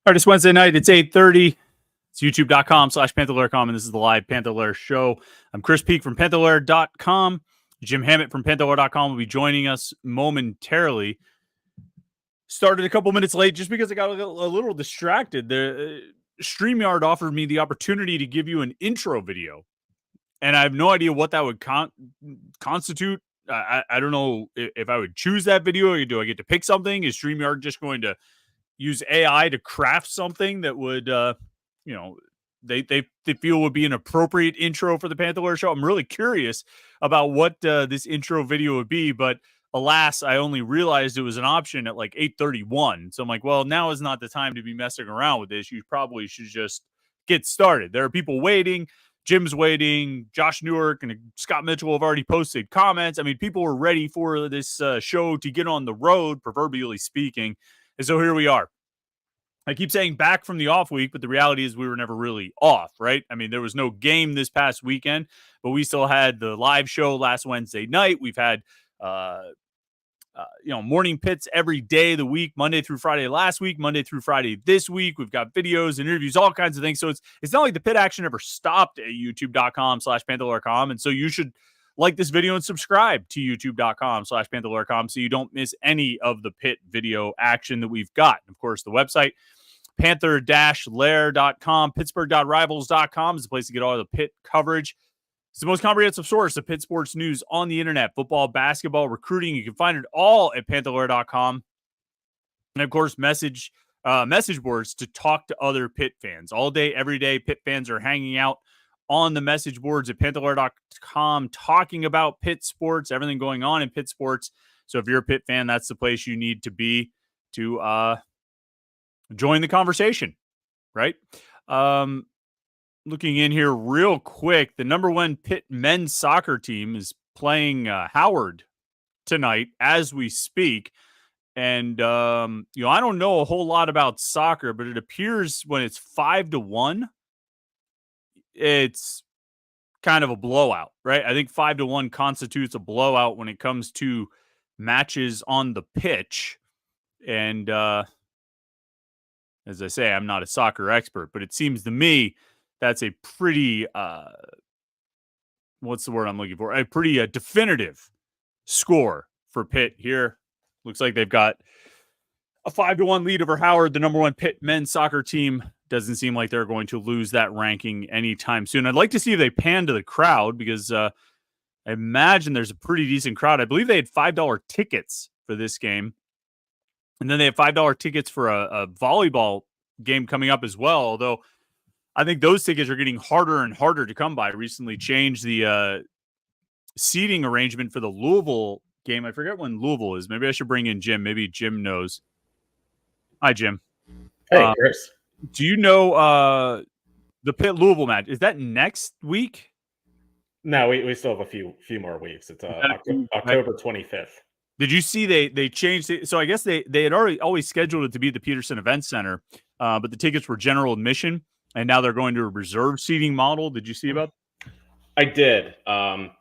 All right, it's Wednesday night. It's 8:30. It's youtube.com/Panther-Lair.com, and this is the live Panther-Lair Show. I'm Chris Peak from Panther-Lair.com. Jim Hammett from Panther-Lair.com will be joining us momentarily. Started a couple minutes late just because I got a little distracted. The StreamYard offered me the opportunity to give you an intro video, and I have no idea what that would constitute. I don't know if I would choose that video, or do I get to pick something? Is StreamYard just going to use AI to craft something that would, they feel would be an appropriate intro for the Panther-Lair Show? I'm really curious about what this intro video would be, but alas, I only realized it was an option at like 8:31. So I'm like, well, now is not the time to be messing around with this. You probably should just get started. There are people waiting. Jim's waiting. Josh Newark and Scott Mitchell have already posted comments. I mean, people were ready for this show to get on the road, proverbially speaking. And so here we are. I keep saying back from the off week, but the reality is we were never really off, right? I mean, there was no game this past weekend, but we still had the live show last Wednesday night. We've had, morning pits every day of the week, Monday through Friday last week, Monday through Friday this week. We've got videos and interviews, all kinds of things. So it's not like the pit action ever stopped at youtube.com/Panther-Lair.com. And so you should like this video and subscribe to youtube.com/Panther-Lair.com so you don't miss any of the pit video action that we've got. And of course, the website, Panther-Lair.com, Pittsburgh.rivals.com is the place to get all the pit coverage. It's the most comprehensive source of pit sports news on the internet, football, basketball, recruiting. You can find it all at Panther-Lair.com. And of course, message boards to talk to other pit fans. All day, every day, pit fans are hanging out on the message boards at Panther-Lair.com talking about pit sports, everything going on in pit sports. So if you're a pit fan, that's the place you need to be to join the conversation, right? Looking in here real quick, the number one Pitt men's soccer team is playing Howard tonight as we speak. And, I don't know a whole lot about soccer, but it appears when it's 5-1, it's kind of a blowout, right? I think 5-1 constitutes a blowout when it comes to matches on the pitch. And as I say, I'm not a soccer expert, but it seems to me that's a pretty, what's the word I'm looking for? A pretty definitive score for Pitt here. Looks like they've got a 5-1 lead over Howard, the number one Pitt men's soccer team. Doesn't seem like they're going to lose that ranking anytime soon. I'd like to see if they pan to the crowd because I imagine there's a pretty decent crowd. I believe they had $5 tickets for this game. And then they have $5 tickets for a volleyball game coming up as well. Although I think those tickets are getting harder and harder to come by. Recently changed the seating arrangement for the Louisville game. I forget when Louisville is. Maybe I should bring in Jim. Maybe Jim knows. Hi, Jim. Hey, Chris. Do you know the Pitt Louisville match? Is that next week? No, we still have a few more weeks. It's October 25th. Did you see they changed it? So I guess they had always scheduled it to be the Peterson Event Center, but the tickets were general admission, and now they're going to a reserve seating model. Did you see about that? I did. I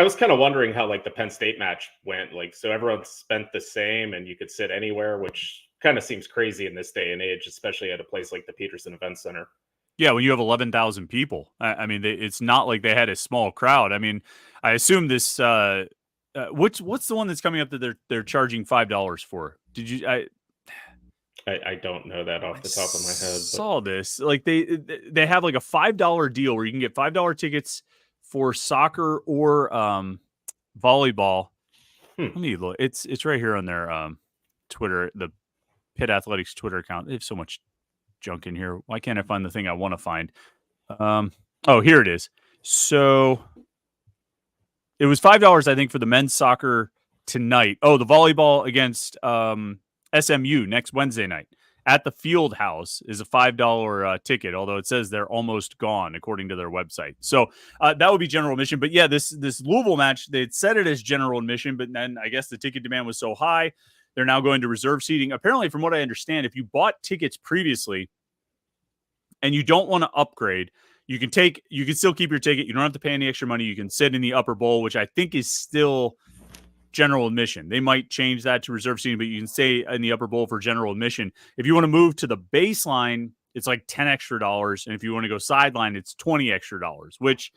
was kind of wondering how like the Penn State match went. Like, so everyone spent the same, and you could sit anywhere, which kind of seems crazy in this day and age, especially at a place like the Peterson Event Center. Yeah, when you have 11,000 people. I mean, it's not like they had a small crowd. I mean, I assume this. What's the one that's coming up that they're charging $5 for? Did you? I don't know that off the top of my head. Saw this like they have like a $5 deal where you can get $5 tickets for soccer or volleyball. Let me look. It's right here on their Twitter, the Pitt Athletics Twitter account. They have so much junk in here. Why can't I find the thing I want to find? Oh, here it is. So it was $5, I think, for the men's soccer tonight. Oh, the volleyball against SMU next Wednesday night at the Field House is a $5 ticket, although it says they're almost gone according to their website. So that would be general admission. But yeah, this Louisville match, they'd set it as general admission, but then I guess the ticket demand was so high, they're now going to reserve seating. Apparently, from what I understand, if you bought tickets previously and you don't want to upgrade, you can still keep your ticket. You don't have to pay any extra money. You can sit in the upper bowl, which I think is still general admission. They might change that to reserve seating, but you can stay in the upper bowl for general admission. If you want to move to the baseline, it's like $10 extra. And if you want to go sideline, it's $20 extra, which,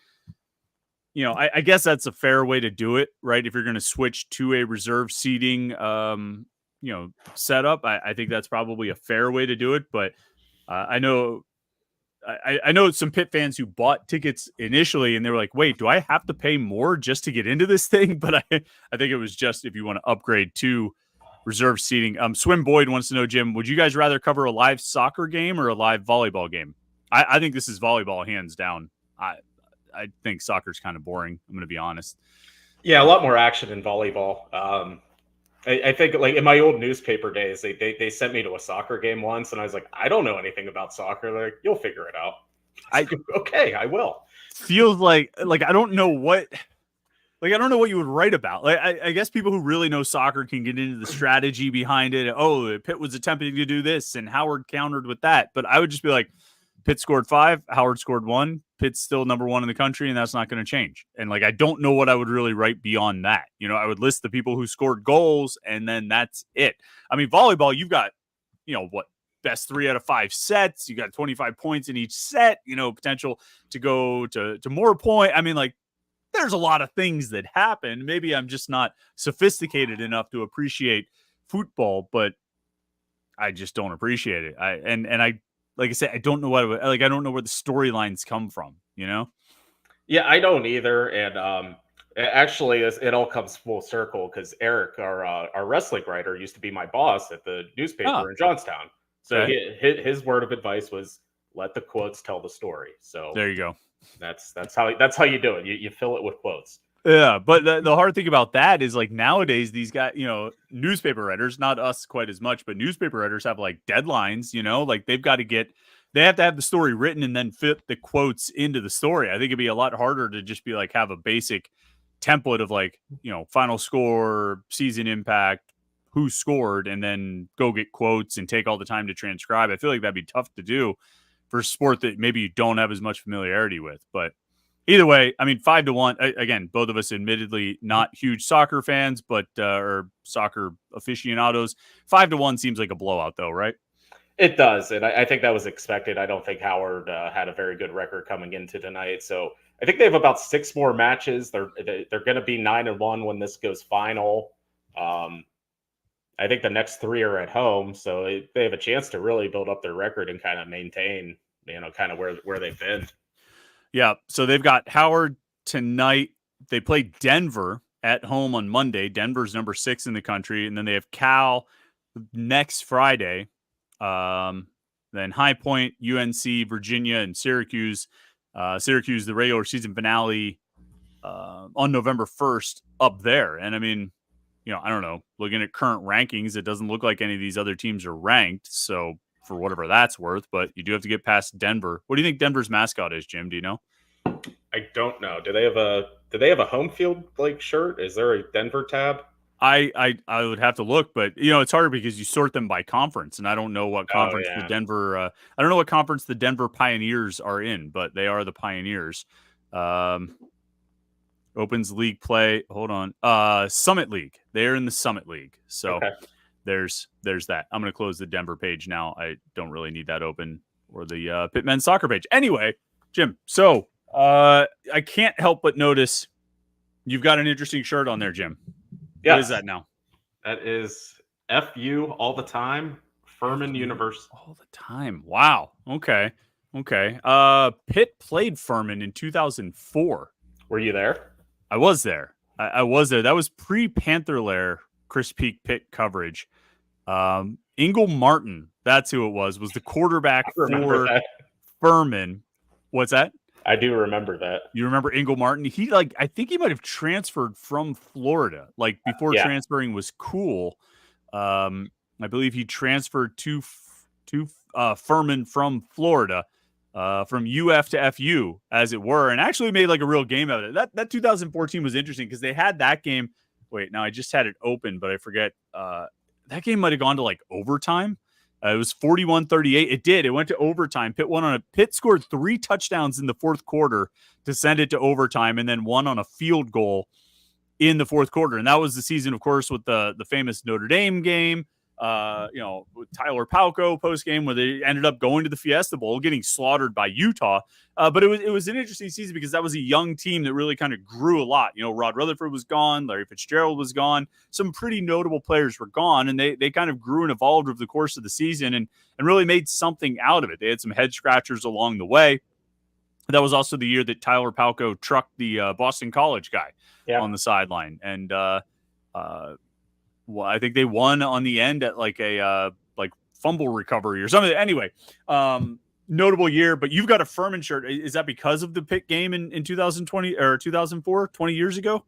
I guess that's a fair way to do it, right? If you're going to switch to a reserve seating, setup, I think that's probably a fair way to do it. But I know some Pitt fans who bought tickets initially and they were like, wait, do I have to pay more just to get into this thing? But I think it was just if you want to upgrade to reserve seating. Swim Boyd wants to know, Jim, would you guys rather cover a live soccer game or a live volleyball game? I think this is volleyball hands down. I think soccer's kind of boring. I'm going to be honest. Yeah, a lot more action in volleyball. I think like in my old newspaper days, they sent me to a soccer game once, and I was like, I don't know anything about soccer. They're like, you'll figure it out. Okay, I will. Feels like I don't know what. I don't know what you would write about. I guess people who really know soccer can get into the strategy behind it. Oh, Pitt was attempting to do this, and Howard countered with that. But I would just be like, Pitt scored 5, Howard scored 1. Pitt's still number 1 in the country, and that's not going to change. And I don't know what I would really write beyond that. I would list the people who scored goals, and then that's it. I mean, volleyball, you've got, best 3 out of 5 sets. You got 25 points in each set. Potential to go to more point. I mean, there's a lot of things that happen. Maybe I'm just not sophisticated enough to appreciate football, but I just don't appreciate it. Like I said, I don't know what I don't know where the storylines come from, Yeah, I don't either. And actually, it all comes full circle because Eric, our wrestling writer, used to be my boss at the newspaper in Johnstown. So okay. his word of advice was, let the quotes tell the story. So there you go. That's how you do it. You fill it with quotes. Yeah, but the hard thing about that is nowadays these guys, newspaper writers, not us quite as much, but newspaper writers have deadlines, they have to have the story written and then fit the quotes into the story. I think it'd be a lot harder to just be have a basic template of final score, season impact, who scored, and then go get quotes and take all the time to transcribe. I feel like that'd be tough to do for a sport that maybe you don't have as much familiarity with, but either way, I mean, 5-1. Again, both of us admittedly not huge soccer fans, but or soccer aficionados. 5-1 seems like a blowout, though, right? It does, and I think that was expected. I don't think Howard had a very good record coming into tonight, so I think they have about 6 more matches. They're going to be 9-1 when this goes final. I think the next 3 are at home, so they have a chance to really build up their record and kind of maintain, kind of where they've been. Yeah, so they've got Howard tonight. They play Denver at home on Monday. Denver's number 6 in the country. And then they have Cal next Friday. Then High Point, UNC, Virginia, and Syracuse. Syracuse, the regular season finale on November 1st up there. And I mean, I don't know. Looking at current rankings, it doesn't look like any of these other teams are ranked. So for whatever that's worth, but you do have to get past Denver. What do you think Denver's mascot is, Jim? Do you know? I don't know. Do they have a home field shirt? Is there a Denver tab? I would have to look, but it's harder because you sort them by conference, and I don't know what conference the Denver. I don't know what conference the Denver Pioneers are in, but they are the Pioneers. Opens league play. Hold on. Summit League. They're in the Summit League. So there's that. I'm going to close the Denver page now. I don't really need that open, or the Pitt men's soccer page. Anyway, Jim. So I can't help but notice you've got an interesting shirt on there, Jim. Yes. What is that now? That is FU all the time. Furman University. All the time. Wow. Okay. Pitt played Furman in 2004. Were you there? I was there. I was there. That was pre-Panther-Lair Chris Peak Pitt coverage. Ingle Martin, that's who it was the quarterback for Furman. What's that? I do remember that. You remember Ingle Martin? He I think he might have transferred from Florida. Before transferring was cool. I believe he transferred to Furman from Florida. From UF to FU, as it were, and actually made a real game out of it. That 2014 was interesting because they had that game. Wait, now I just had it open, but I forget. That game might have gone to overtime. It was 41-38. It did. It went to overtime. Pitt scored 3 touchdowns in the fourth quarter to send it to overtime, and then 1 on a field goal in the fourth quarter. And that was the season, of course, with the famous Notre Dame game, with Tyler Palco post game where they ended up going to the Fiesta Bowl, getting slaughtered by Utah. But it was an interesting season because that was a young team that really kind of grew a lot. Rod Rutherford was gone, Larry Fitzgerald was gone, some pretty notable players were gone, and they kind of grew and evolved over the course of the season and really made something out of it. They had some head scratchers along the way. That was also the year that Tyler Palco trucked the Boston College guy on the sideline. And well, I think they won on the end at like a fumble recovery or something. Anyway, notable year. But you've got a Furman shirt. Is that because of the Pitt game in 2020 or 2004, 20 years ago?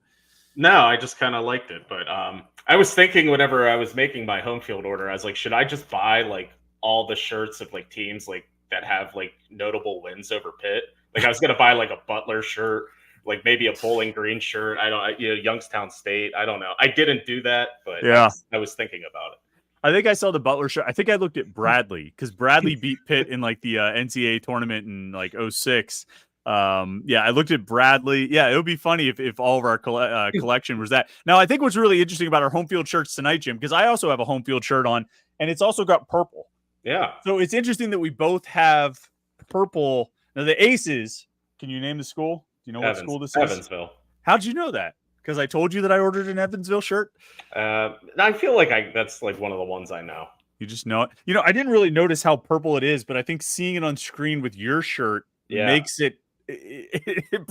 No, I just kind of liked it. But I was thinking whenever I was making my home field order, I was like, should I just buy like all the shirts of like teams like that have like notable wins over Pitt? Like I was gonna buy like a Butler shirt, like maybe a Bowling Green shirt. Youngstown State. I don't know. I didn't do that, but yeah, I was thinking about it. I think I saw the Butler shirt. I think I looked at Bradley because Bradley beat Pitt in like the NCAA tournament in like 2006. I looked at Bradley. Yeah, it would be funny if all of our collection was that. Now, I think what's really interesting about our home field shirts tonight, Jim, because I also have a home field shirt on, and it's also got purple. Yeah. So it's interesting that we both have purple. Now, the Aces, can you name the school? Do you know what school this is? Evansville. How'd you know that? Because I told you that I ordered an Evansville shirt? I feel like that's like one of the ones I know. You just know it? I didn't really notice how purple it is, but I think seeing it on screen with your shirt makes it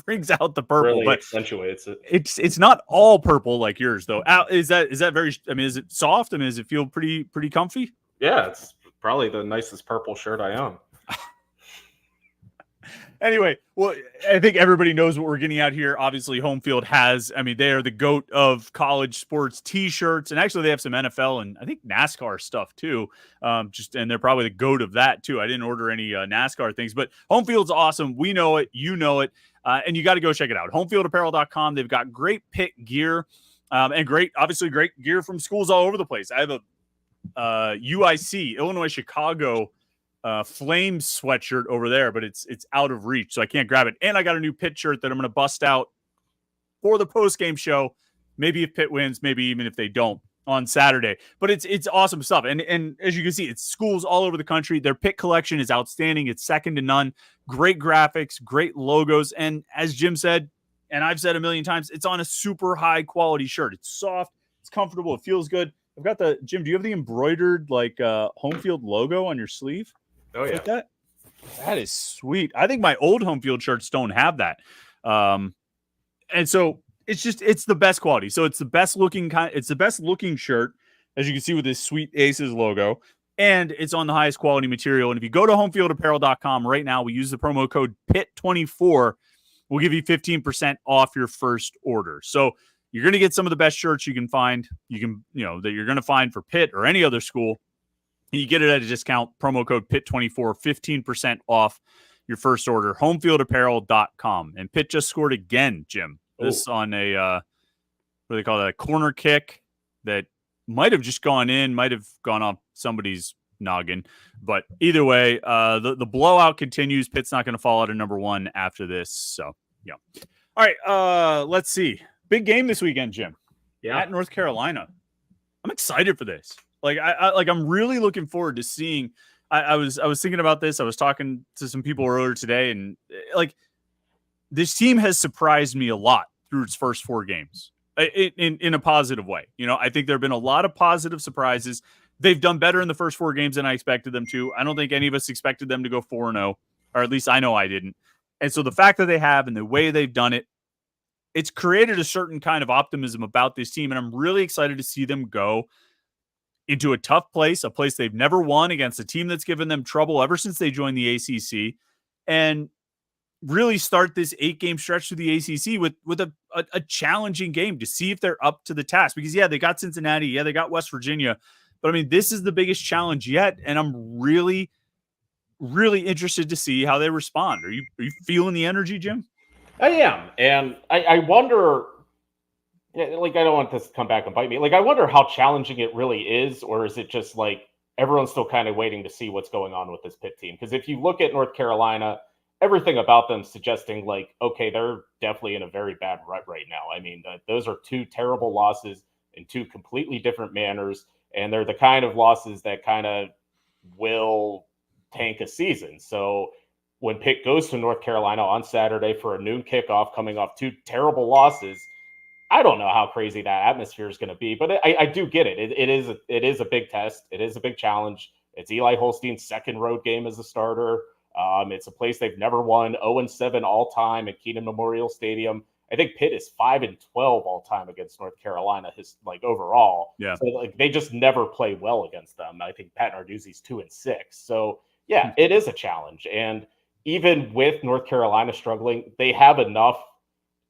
brings out the purple. Really but accentuates it. It's not all purple like yours, though. Is that very, is it soft? Does it feel pretty comfy? Yeah, it's probably the nicest purple shirt I own. Anyway, well, I think everybody knows what we're getting at here. Obviously, Home Field has, they are the GOAT of college sports T-shirts, and actually they have some NFL and I think NASCAR stuff too. And they're probably the GOAT of that too. I didn't order any NASCAR things, but Home Field's awesome. We know it, you know it, and you got to go check it out. HomefieldApparel.com. They've got great Pitt gear, and great gear from schools all over the place. I have a UIC, Illinois Chicago Flames sweatshirt over there, but it's out of reach, so I can't grab it. And I got a new Pitt shirt that I'm going to bust out for the post-game show. Maybe if Pitt wins, maybe even if they don't on Saturday. But it's awesome stuff. And as you can see, it's schools all over the country. Their Pitt collection is outstanding. It's second to none. Great graphics, great logos. And as Jim said, and I've said a million times, it's on a super high quality shirt. It's soft, it's comfortable, it feels good. I've got Jim, do you have the embroidered Home Field logo on your sleeve? Oh, yeah. Like that? That is sweet. I think my old Home Field shirts don't have that. And so it's the best quality. So it's the best looking shirt, as you can see with this sweet Aces logo, and it's on the highest quality material. And if you go to HomefieldApparel.com right now, we use the promo code PIT24. We'll give you 15% off your first order. So you're going to get some of the best shirts you can find. That you're going to find for Pitt or any other school. You get it at a discount, promo code PIT24, 15% off your first order, HomefieldApparel.com. And Pitt just scored again, Jim. This on a, what do they call that, a corner kick that might have just gone in, might have gone off somebody's noggin. But either way, the blowout continues. Pitt's not going to fall out of number one after this. So, yeah. All right, let's see. Big game this weekend, Jim. Yeah. At North Carolina. I'm excited for this. I'm really looking forward to seeing. I was thinking about this. I was talking to some people earlier today, and this team has surprised me a lot through its first four games in a positive way. I think there have been a lot of positive surprises. They've done better in the first four games than I expected them to. I don't think any of us expected them to go 4-0, or at least I know I didn't. And so the fact that they have and the way they've done it, it's created a certain kind of optimism about this team, and I'm really excited to see them go into a tough place, a place they've never won against a team that's given them trouble ever since they joined the ACC, and really start this 8-game stretch through the ACC with a challenging game to see if they're up to the task. Because, they got Cincinnati. They got West Virginia. But, this is the biggest challenge yet, and I'm really, really interested to see how they respond. Are you feeling the energy, Jim? I am, and I wonder... I don't want this to come back and bite me. I wonder how challenging it really is, or is it just everyone's still kind of waiting to see what's going on with this Pitt team? Because if you look at North Carolina, everything about them suggesting like, okay, they're definitely in a very bad rut right now. I mean, those are two terrible losses in two completely different manners, and they're the kind of losses that kind of will tank a season. So when Pitt goes to North Carolina on Saturday for a noon kickoff, coming off two terrible losses, I don't know how crazy that atmosphere is going to be, but I do get it. It is a big test. It is a big challenge. It's Eli Holstein's second road game as a starter. It's a place they've never won, 0-7 all time at Kenan Memorial Stadium. I think Pitt is 5-12 all time against North Carolina, overall. Yeah. So like they just never play well against them. I think Pat Narduzzi's 2-6. So yeah, it is a challenge. And even with North Carolina struggling, they have enough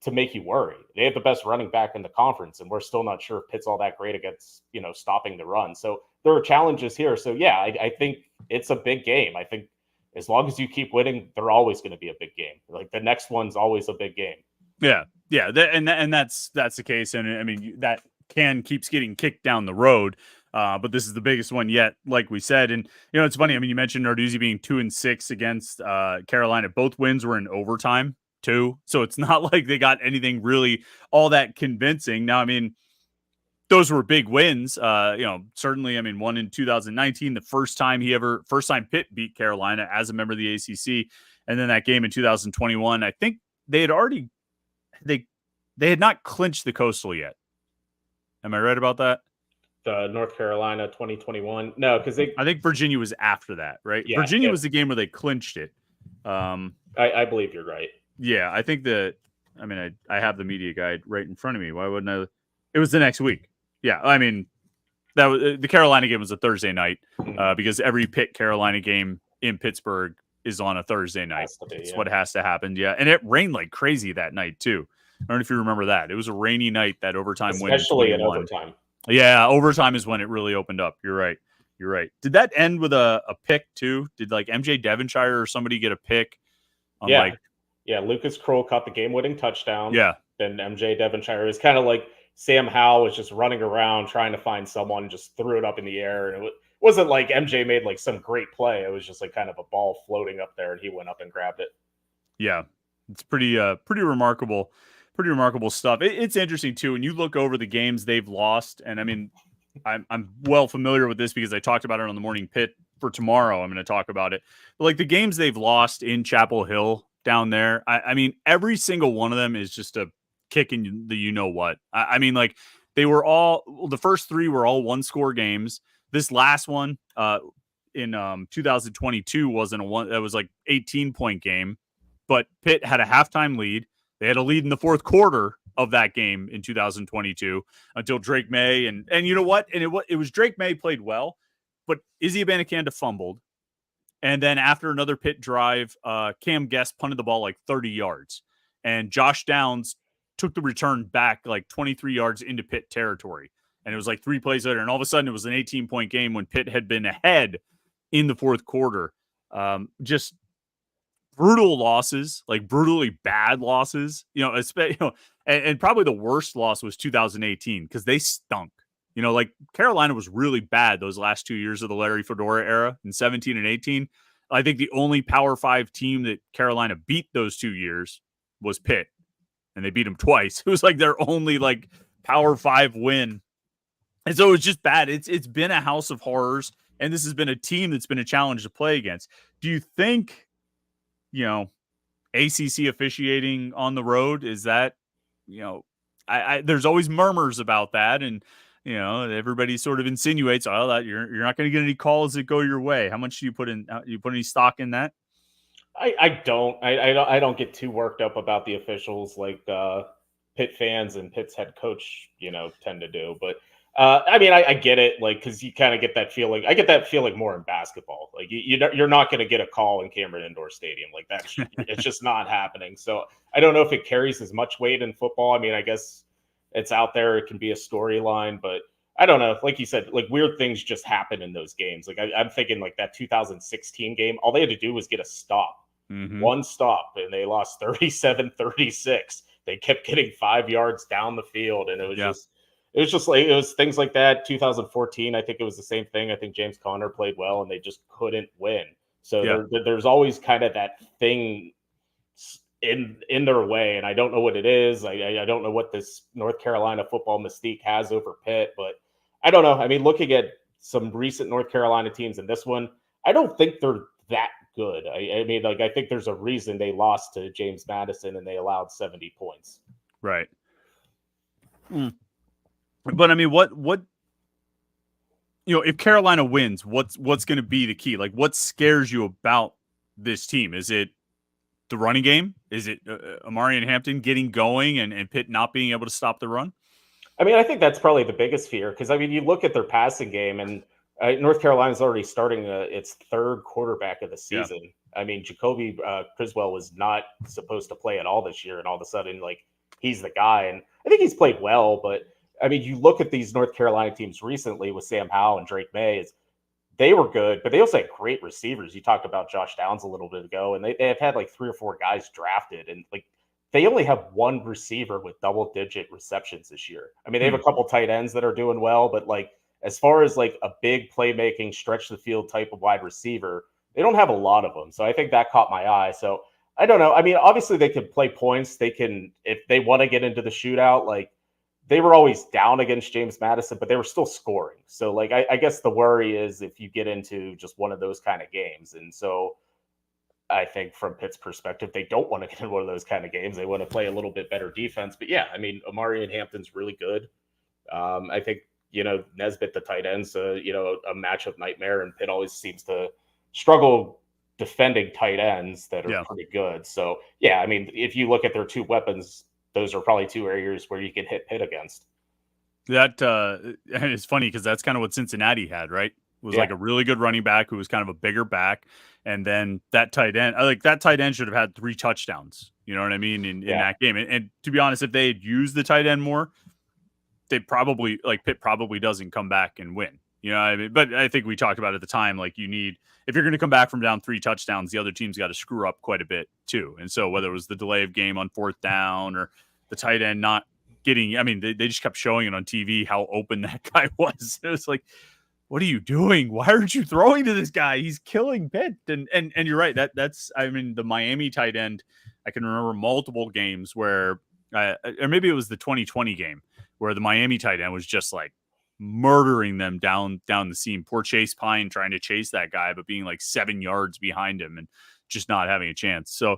to make you worry. They have the best running back in the conference, and we're still not sure if Pitt's all that great against, stopping the run. So there are challenges here. So yeah, I think it's a big game. I think as long as you keep winning, they're always going to be a big game. Like the next one's always a big game. Yeah. And that's the case. And I mean, that keeps getting kicked down the road. But this is the biggest one yet, like we said. And, it's funny. I mean, you mentioned Narduzzi being 2-6 against Carolina. Both wins were in overtime too. So it's not like they got anything really all that convincing. Now, I mean, those were big wins. Certainly, I mean, one in 2019, the first time Pitt beat Carolina as a member of the ACC. And then that game in 2021, I think they had not clinched the Coastal yet. Am I right about that? The North Carolina 2021. No, because I think Virginia was after that, right? Yeah, Virginia was the game where they clinched it. I believe you're right. Yeah, I think I have the media guide right in front of me. Why wouldn't I? It was the next week. Yeah, I mean, that was the Carolina game was a Thursday night because every Pitt Carolina game in Pittsburgh is on a Thursday night. That's what has to happen. Yeah, and it rained like crazy that night too. I don't know if you remember that. It was a rainy night, that overtime win. Especially in overtime. Yeah, overtime is when it really opened up. You're right. Did that end with a pick too? Did like MJ Devonshire or somebody get a pick? Yeah, Lucas Kroll caught the game-winning touchdown. Yeah. Then MJ Devonshire is kind of like Sam Howell was just running around trying to find someone, just threw it up in the air. And it wasn't like MJ made like some great play. It was just like kind of a ball floating up there, and he went up and grabbed it. Yeah, it's pretty remarkable stuff. It's interesting too when you look over the games they've lost, and I mean, I'm well familiar with this because I talked about it on the Morning Pit for tomorrow. I'm going to talk about it, but like the games they've lost in Chapel Hill down there. I mean, every single one of them is just a kick in the what. I mean, like they were the first three were all 1-score games. This last one in 2022 wasn't a one. That was like 18-point game. But Pitt had a halftime lead. They had a lead in the fourth quarter of that game in 2022 until Drake May. And you know what? And it was Drake May played well, but Izzy Abanikanda fumbled. And then after another Pitt drive, Cam Guest punted the ball like 30 yards. And Josh Downs took the return back like 23 yards into Pitt territory. And it was like 3 plays later. And all of a sudden it was an 18-point game when Pitt had been ahead in the fourth quarter. Just brutal losses, like brutally bad losses, and probably the worst loss was 2018 because they stunk. Like Carolina was really bad those last 2 years of the Larry Fedora era in 17 and 18. I think the only Power 5 team that Carolina beat those 2 years was Pitt, and they beat them twice. It was like their only like Power 5 win. And so it was just bad. It's been a house of horrors, and this has been a team that's been a challenge to play against. Do you think, ACC officiating on the road, is that, there's always murmurs about that, and everybody sort of insinuates, that you're not going to get any calls that go your way. How much do you put in? You put any stock in that? I don't get too worked up about the officials like Pitt fans and Pitt's head coach, tend to do. But I mean, I get it, like, because you kind of get that feeling. I get that feeling more in basketball. Like you're not going to get a call in Cameron Indoor Stadium like that. It's just not happening. So I don't know if it carries as much weight in football. I mean, I guess it's out there. It can be a storyline, but I don't know. Like you said, like weird things just happen in those games. Like I'm thinking like that 2016 game, all they had to do was get a stop. One stop, and they lost 37-36. They kept getting 5 yards down the field, and it was things like that. 2014, I think it was the same thing. I think James Conner played well, and they just couldn't win. So there's always kind of that thing in their way, and I don't know what it is. I don't know what this North Carolina football mystique has over Pitt, but I don't know. I mean, looking at some recent North Carolina teams and this one, I don't think they're that good. I mean, like I think there's a reason they lost to James Madison and they allowed 70 points. Right. But I mean, what if Carolina wins, what's going to be the key? Like, what scares you about this team? Is it the running game? Is it Amari and Hampton getting going and Pitt not being able to stop the run? I mean, I think that's probably the biggest fear because, I mean, you look at their passing game and North Carolina's already starting its third quarterback of the season. Yeah. I mean, Jacoby Criswell was not supposed to play at all this year, and all of a sudden, like, he's the guy. And I think he's played well, but, I mean, you look at these North Carolina teams recently with Sam Howell and Drake May, they were good, but they also had great receivers. You talked about Josh Downs a little bit ago, and they have had like 3 or 4 guys drafted, and like they only have one receiver with double-digit receptions this year. I mean, they have a couple tight ends that are doing well, but like as far as like a big playmaking, stretch the field type of wide receiver, they don't have a lot of them. So I think that caught my eye. So I don't know. I mean, obviously they could play points. They can, if they want to get into the shootout, like they were always down against James Madison, but they were still scoring. So, like, I guess the worry is if you get into just one of those kind of games. And so I think from Pitt's perspective, they don't want to get in one of those kind of games. They want to play a little bit better defense. But, yeah, I mean, Amari and Hampton's really good. I think, Nesbitt, the tight end's, a matchup nightmare. And Pitt always seems to struggle defending tight ends that are pretty good. So, yeah, I mean, if you look at their 2 weapons, those are probably 2 areas where you can hit Pitt against. That it's funny because that's kind of what Cincinnati had, right? It was like a really good running back who was kind of a bigger back, and then that tight end. That tight end should have had 3 touchdowns. You know what I mean in that game. And to be honest, if they had used the tight end more, they probably Pitt probably doesn't come back and win. You know what I mean? But I think we talked about at the time, like you need, if you're going to come back from down 3 touchdowns, the other team's got to screw up quite a bit too. And so whether it was the delay of game on 4th down or the tight end not getting, I mean, they just kept showing it on TV how open that guy was. It was like, what are you doing? Why aren't you throwing to this guy? He's killing Pitt. And you're right. That's, I mean, the Miami tight end, I can remember multiple games where, or maybe it was the 2020 game where the Miami tight end was just like murdering them down the seam. Poor Chase Pine trying to chase that guy, but being like 7 yards behind him and just not having a chance. So,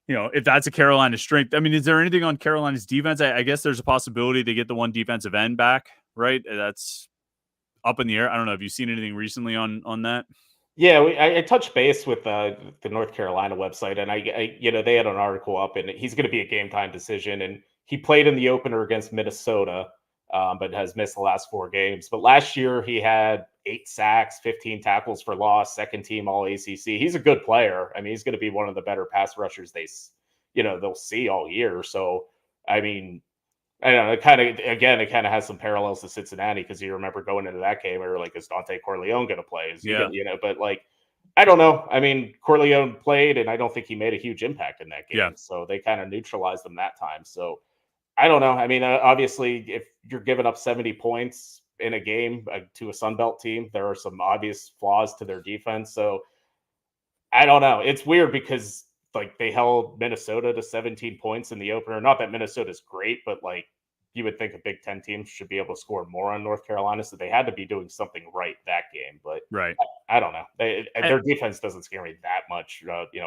if that's a Carolina strength, I mean, is there anything on Carolina's defense? I guess there's a possibility they get the one defensive end back, right? That's up in the air. I don't know. Have you seen anything recently on that? Yeah, I touched base with the North Carolina website, and I they had an article up, and he's going to be a game time decision, and he played in the opener against Minnesota, but has missed the last 4 games. But last year he had 8 sacks, 15 tackles for loss, second team All ACC. He's a good player. I mean, he's going to be one of the better pass rushers they'll see all year. So, I mean, I don't know. It kind of has some parallels to Cincinnati because you remember going into that game, we were like, is Dante Corleone going to play? But like, I don't know. I mean, Corleone played, and I don't think he made a huge impact in that game. Yeah. So they kind of neutralized them that time. So I don't know. I mean, obviously, if you're giving up 70 points in a game to a Sunbelt team, there are some obvious flaws to their defense. So I don't know. It's weird because like they held Minnesota to 17 points in the opener. Not that Minnesota's great, but like you would think a Big Ten team should be able to score more on North Carolina. So they had to be doing something right that game. But right, I don't know. Their defense doesn't scare me that much,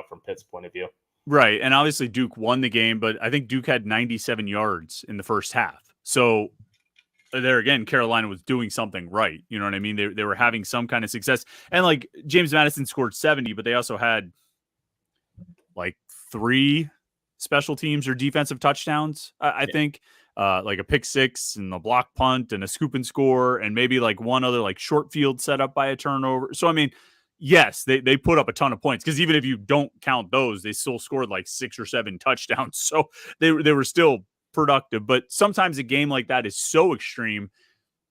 from Pitt's point of view. Right. And obviously Duke won the game, but I think Duke had 97 yards in the first half. So there again, Carolina was doing something right. You know what I mean? They were having some kind of success. And like James Madison scored 70, but they also had like 3 special teams or defensive touchdowns, I think. Like a pick 6 and a block punt and a scoop and score and maybe like one other like short field set up by a turnover. So, I mean, yes, they put up a ton of points because even if you don't count those, they still scored like 6 or 7 touchdowns. So they were still productive. But sometimes a game like that is so extreme,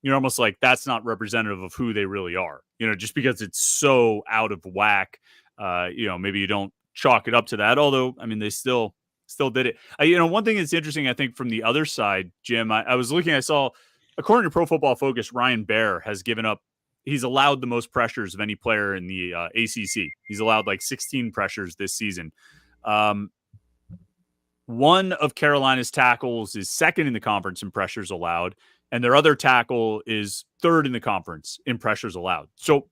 you're almost like that's not representative of who they really are. Just because it's so out of whack, maybe you don't chalk it up to that. Although, I mean, they still did it. One thing that's interesting, I think, from the other side, Jim, I was looking, I saw, according to Pro Football Focus, Ryan Baer has he's allowed the most pressures of any player in the ACC. He's allowed like 16 pressures this season. one of Carolina's tackles is second in the conference in pressures allowed, and their other tackle is third in the conference in pressures allowed. So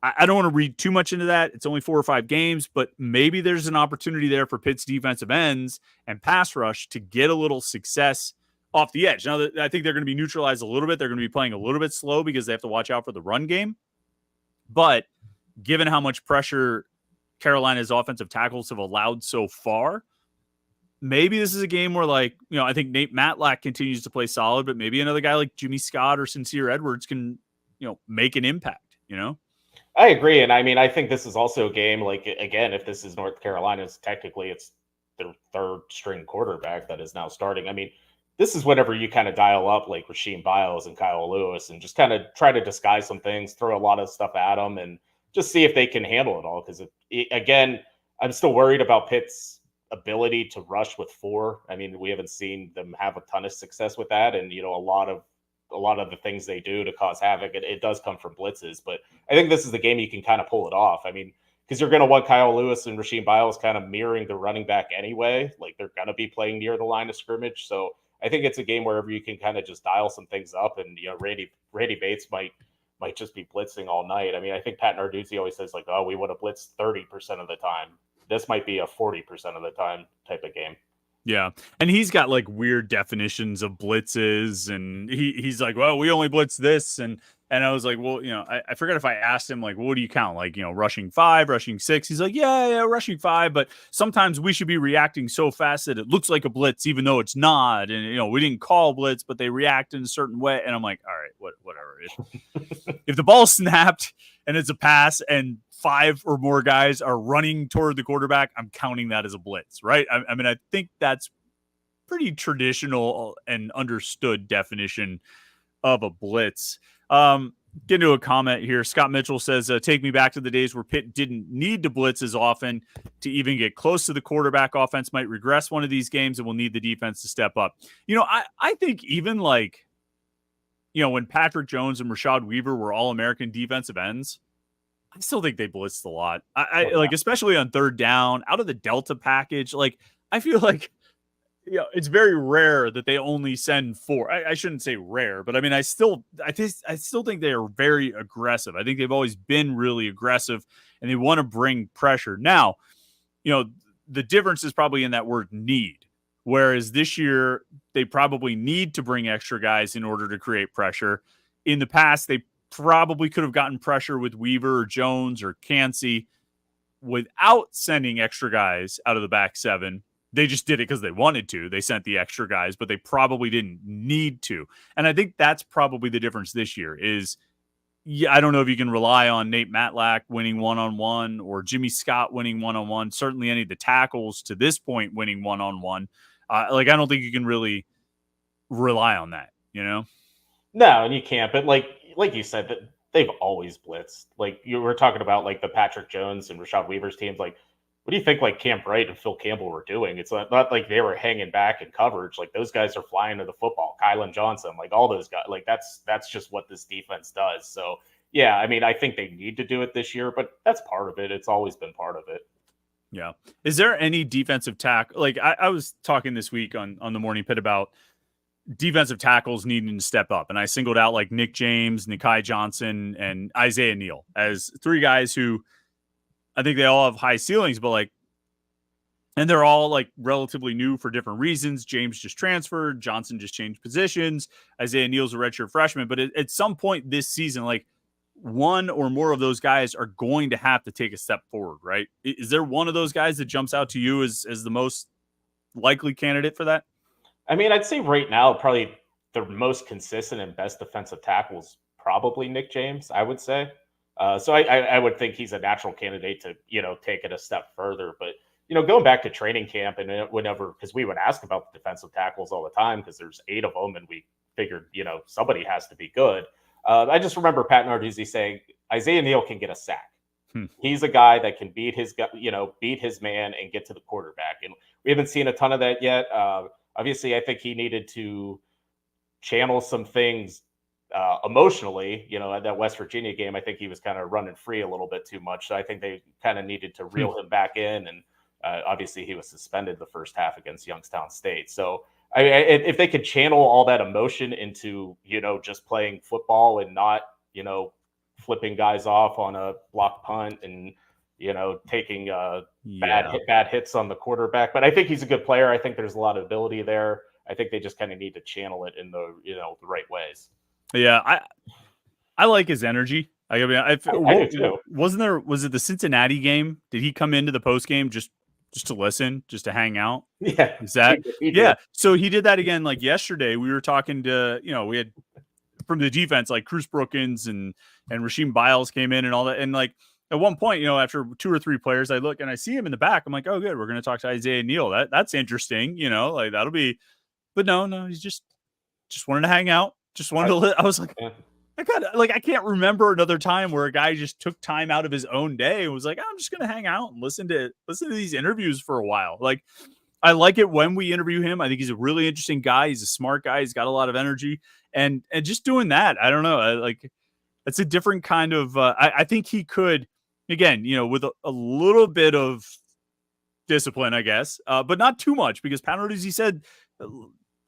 I don't want to read too much into that. It's only 4 or 5 games, but maybe there's an opportunity there for Pitt's defensive ends and pass rush to get a little success off the edge. Now, I think they're going to be neutralized a little bit. They're going to be playing a little bit slow because they have to watch out for the run game. But given how much pressure Carolina's offensive tackles have allowed so far, maybe this is a game where, like, I think Nate Matlack continues to play solid, but maybe another guy like Jimmy Scott or Sincere Edwards can, make an impact, I agree. And I mean, I think this is also a game, like, again, if this is North Carolina's, technically it's their third string quarterback that is now starting. I mean, this is whenever you kind of dial up like Rasheem Biles and Kyle Lewis and just kind of try to disguise some things, throw a lot of stuff at them, and just see if they can handle it all. Because, again, I'm still worried about Pitt's ability to rush with 4. I mean, we haven't seen them have a ton of success with that. And, a lot of the things they do to cause havoc, it does come from blitzes. But I think this is the game you can kind of pull it off. I mean, because you're going to want Kyle Lewis and Rasheem Biles kind of mirroring the running back anyway. Like, they're going to be playing near the line of scrimmage. So I think it's a game wherever you can kind of just dial some things up. And, Randy Bates might just be blitzing all night. I mean, I think Pat Narduzzi always says, like, oh, we would have blitzed 30% of the time. This might be a 40% of the time type of game. Yeah. And he's got like weird definitions of blitzes, and he's like, well, we only blitz this. And I was like, well, I forget if I asked him, like, what do you count? Like, rushing 5, rushing 6. He's like, yeah, rushing 5. But sometimes we should be reacting so fast that it looks like a blitz, even though it's not. And, we didn't call blitz, but they react in a certain way. And I'm like, all right, whatever. If the ball snapped and it's a pass and 5 or more guys are running toward the quarterback, I'm counting that as a blitz, right? I mean, I think that's pretty traditional and understood definition of a blitz. Get into a comment here. Scott Mitchell says, take me back to the days where Pitt didn't need to blitz as often to even get close to the quarterback. Offense might regress one of these games and will need the defense to step up. I think even like, when Patrick Jones and Rashad Weaver were All-American defensive ends, I still think they blitzed a lot. Like, especially on third down, out of the Delta package. Like, I feel like, it's very rare that they only send 4. I shouldn't say rare, but I mean, I still think they are very aggressive. I think they've always been really aggressive, and they want to bring pressure. Now, the difference is probably in that word need. Whereas this year, they probably need to bring extra guys in order to create pressure. In the past, they probably could have gotten pressure with Weaver or Jones or Cansey without sending extra guys out of the back 7. They just did it because they wanted to. They sent the extra guys, but they probably didn't need to. And I think that's probably the difference this year is, I don't know if you can rely on Nate Matlack winning one-on-one or Jimmy Scott winning one-on-one. Certainly any of the tackles to this point winning one-on-one. I don't think you can really rely on that, No, and you can't. But like you said, that they've always blitzed. Like, you were talking about like the Patrick Jones and Rashad Weaver's teams. Like, what do you think like Cam Bright and Phil Campbell were doing? It's not like they were hanging back in coverage. Like, those guys are flying to the football. Kylan Johnson, like all those guys. Like, that's just what this defense does. So yeah, I mean, I think they need to do it this year, but that's part of it. It's always been part of it. Yeah. Is there any defensive tackle? Like, I was talking this week on the Morning Pit about defensive tackles needing to step up. And I singled out like Nick James, Nikai Johnson, and Isaiah Neal as 3 guys who I think they all have high ceilings, but and they're all like relatively new for different reasons. James just transferred. Johnson just changed positions. Isaiah Neal's a redshirt freshman. But at some point this season, like, one or more of those guys are going to have to take a step forward, right? Is there one of those guys that jumps out to you as the most likely candidate for that? I mean, I'd say right now, probably the most consistent and best defensive tackle is probably Nick James, I would say. So I would think he's a natural candidate to, take it a step further. But, going back to training camp and whenever, because we would ask about the defensive tackles all the time because there's 8 of them and we figured, somebody has to be good. I just remember Pat Narduzzi saying Isaiah Neal can get a sack. He's a guy that can beat his man and get to the quarterback. And we haven't seen a ton of that yet. Obviously, I think he needed to channel some things emotionally, at that West Virginia game. I think he was kind of running free a little bit too much. So I think they kind of needed to reel him back in. And Obviously, he was suspended the first half against Youngstown State. So, if they could channel all that emotion into, just playing football and not, flipping guys off on a block punt and, taking bad hits on the quarterback. But I think he's a good player. I think there's a lot of ability there. I think they just kind of need to channel it in the, the right ways. Yeah, I like his energy. I mean, I do too. Was it the Cincinnati game? Did he come into the post game just to listen, just to hang out? Yeah. Is that he yeah? So he did that again. Like yesterday, we were talking to we had from the defense like Cruz Brookins and Rasheem Biles came in and all that. And like at one point, after 2 or 3 players, I look and I see him in the back. I'm like, oh, good, we're going to talk to Isaiah Neal. That's interesting. Like that'll be. But no, he's just wanted to hang out. Just wanted to. I was like. Yeah. I can't remember another time where a guy just took time out of his own day and was like, I'm just going to hang out and listen to these interviews for a while. Like, I like it when we interview him. I think he's a really interesting guy. He's a smart guy. He's got a lot of energy and just doing that. I don't know. It's a different kind of, I think he could, again, with a little bit of discipline, I guess, but not too much because Pat Rodriguez, he said,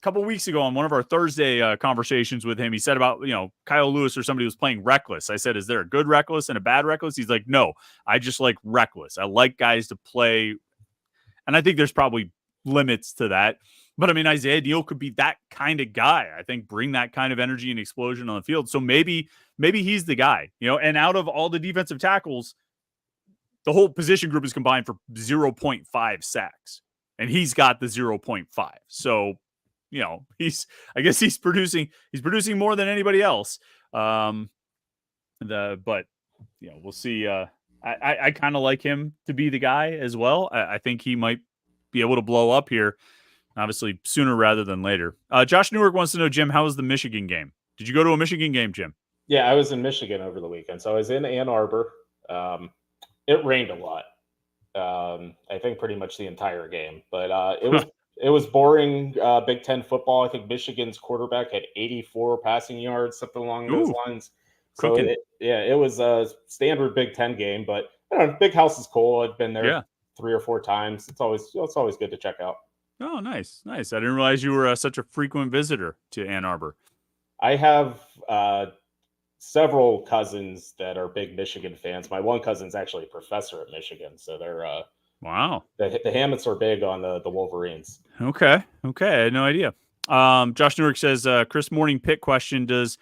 couple of weeks ago on one of our Thursday conversations with him, he said about, Kyle Lewis or somebody was playing reckless. I said, is there a good reckless and a bad reckless? He's like, no, I just like reckless. I like guys to play. And I think there's probably limits to that. But I mean, Isaiah Neal could be that kind of guy. I think bring that kind of energy and explosion on the field. So maybe he's the guy, and out of all the defensive tackles, the whole position group is combined for 0.5 sacks and he's got the 0.5. So, I guess he's producing more than anybody else. But we'll see. I kind of like him to be the guy as well. I think he might be able to blow up here, obviously sooner rather than later. Josh Newark wants to know, Jim, how was the Michigan game? Did you go to a Michigan game, Jim? Yeah, I was in Michigan over the weekend. So I was in Ann Arbor. It rained a lot. I think pretty much the entire game, but it was boring. Big Ten football. I think Michigan's quarterback had 84 passing yards, something along those lines. So it was a standard Big Ten game, but Big House is cool. I've been there 3 or 4 times. It's always good to check out. Oh, nice. I didn't realize you were such a frequent visitor to Ann Arbor. I have several cousins that are big Michigan fans. My one cousin's actually a professor at Michigan, so they're wow. The Hammets are big on the Wolverines. Okay. I had no idea. Josh Newark says, Chris Morning Pitt question, does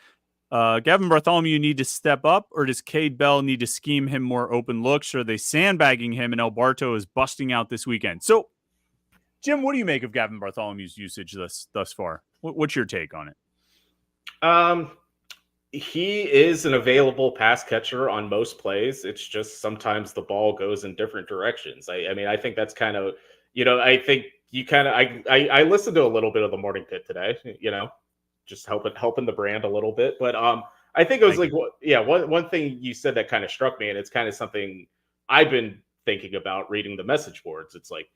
Gavin Bartholomew need to step up, or does Cade Bell need to scheme him more open looks, or are they sandbagging him and El Barto is busting out this weekend? So, Jim, what do you make of Gavin Bartholomew's usage thus far? What's your take on it? He is an available pass catcher on most plays. It's just sometimes the ball goes in different directions. I mean, I think that's kind of, I think you kind of, I listened to a little bit of the Morning Pit today, just helping the brand a little bit. But I think it was one thing you said that kind of struck me, and it's kind of something I've been thinking about reading the message boards. It's like,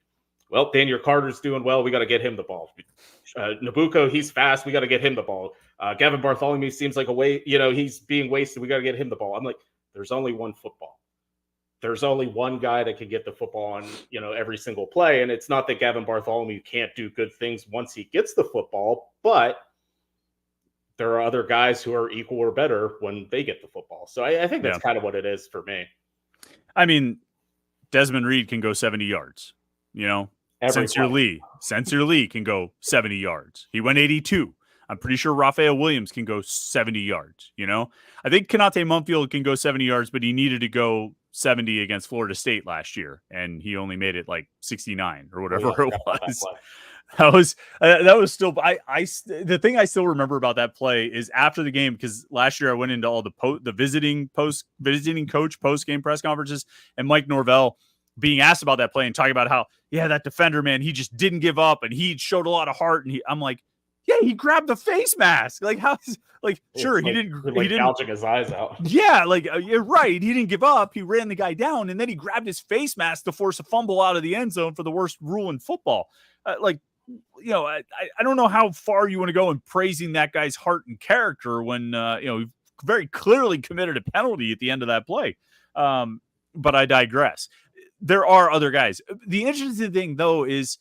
well, Daniel Carter's doing well. We got to get him the ball. Nabucco, he's fast. We got to get him the ball. Gavin Bartholomew seems like he's being wasted. We got to get him the ball. I'm like, there's only one football. There's only one guy that can get the football on, every single play. And it's not that Gavin Bartholomew can't do good things once he gets the football, but there are other guys who are equal or better when they get the football. So I think that's kind of what it is for me. I mean, Desmond Reed can go 70 yards, Sincere Lee can go 70 yards. He went 82. I'm pretty sure Raphael Williams can go 70 yards. I think Kanate Mumfield can go 70 yards, but he needed to go 70 against Florida State last year, and he only made it like 69 or whatever it was. That was still. The thing I still remember about that play is after the game, because last year I went into all the visiting coach post game press conferences, and Mike Norvell being asked about that play and talking about how, that defender, man, he just didn't give up and he showed a lot of heart. And I'm like, he grabbed the face mask. Like, sure, he didn't gouging his eyes out. Yeah, you're right. He didn't give up. He ran the guy down, and then he grabbed his face mask to force a fumble out of the end zone for the worst rule in football. I don't know how far you want to go in praising that guy's heart and character when he very clearly committed a penalty at the end of that play. But I digress. there are other guys. The interesting thing though is,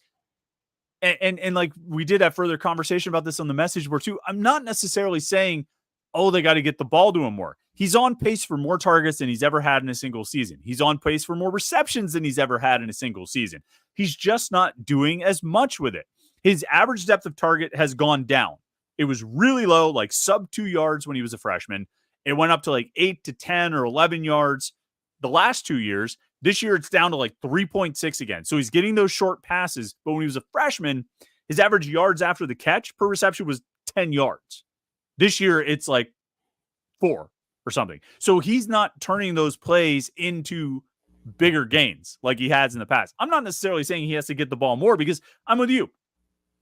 and like we did have further conversation about this on the message board too. I'm not necessarily saying, oh, they got to get the ball to him more. He's on pace for more targets than he's ever had in a single season. He's on pace for more receptions than he's ever had in a single season. He's just not doing as much with it. His average depth of target has gone down. It was really low, like sub 2 yards when he was a freshman. It went up to like 8 to 10 or 11 yards the last 2 years. This year, it's down to like 3.6 again. So he's getting those short passes. But when he was a freshman, his average yards after the catch per reception was 10 yards. This year, it's like 4 or something. So he's not turning those plays into bigger gains like he has in the past. I'm not necessarily saying he has to get the ball more, because I'm with you.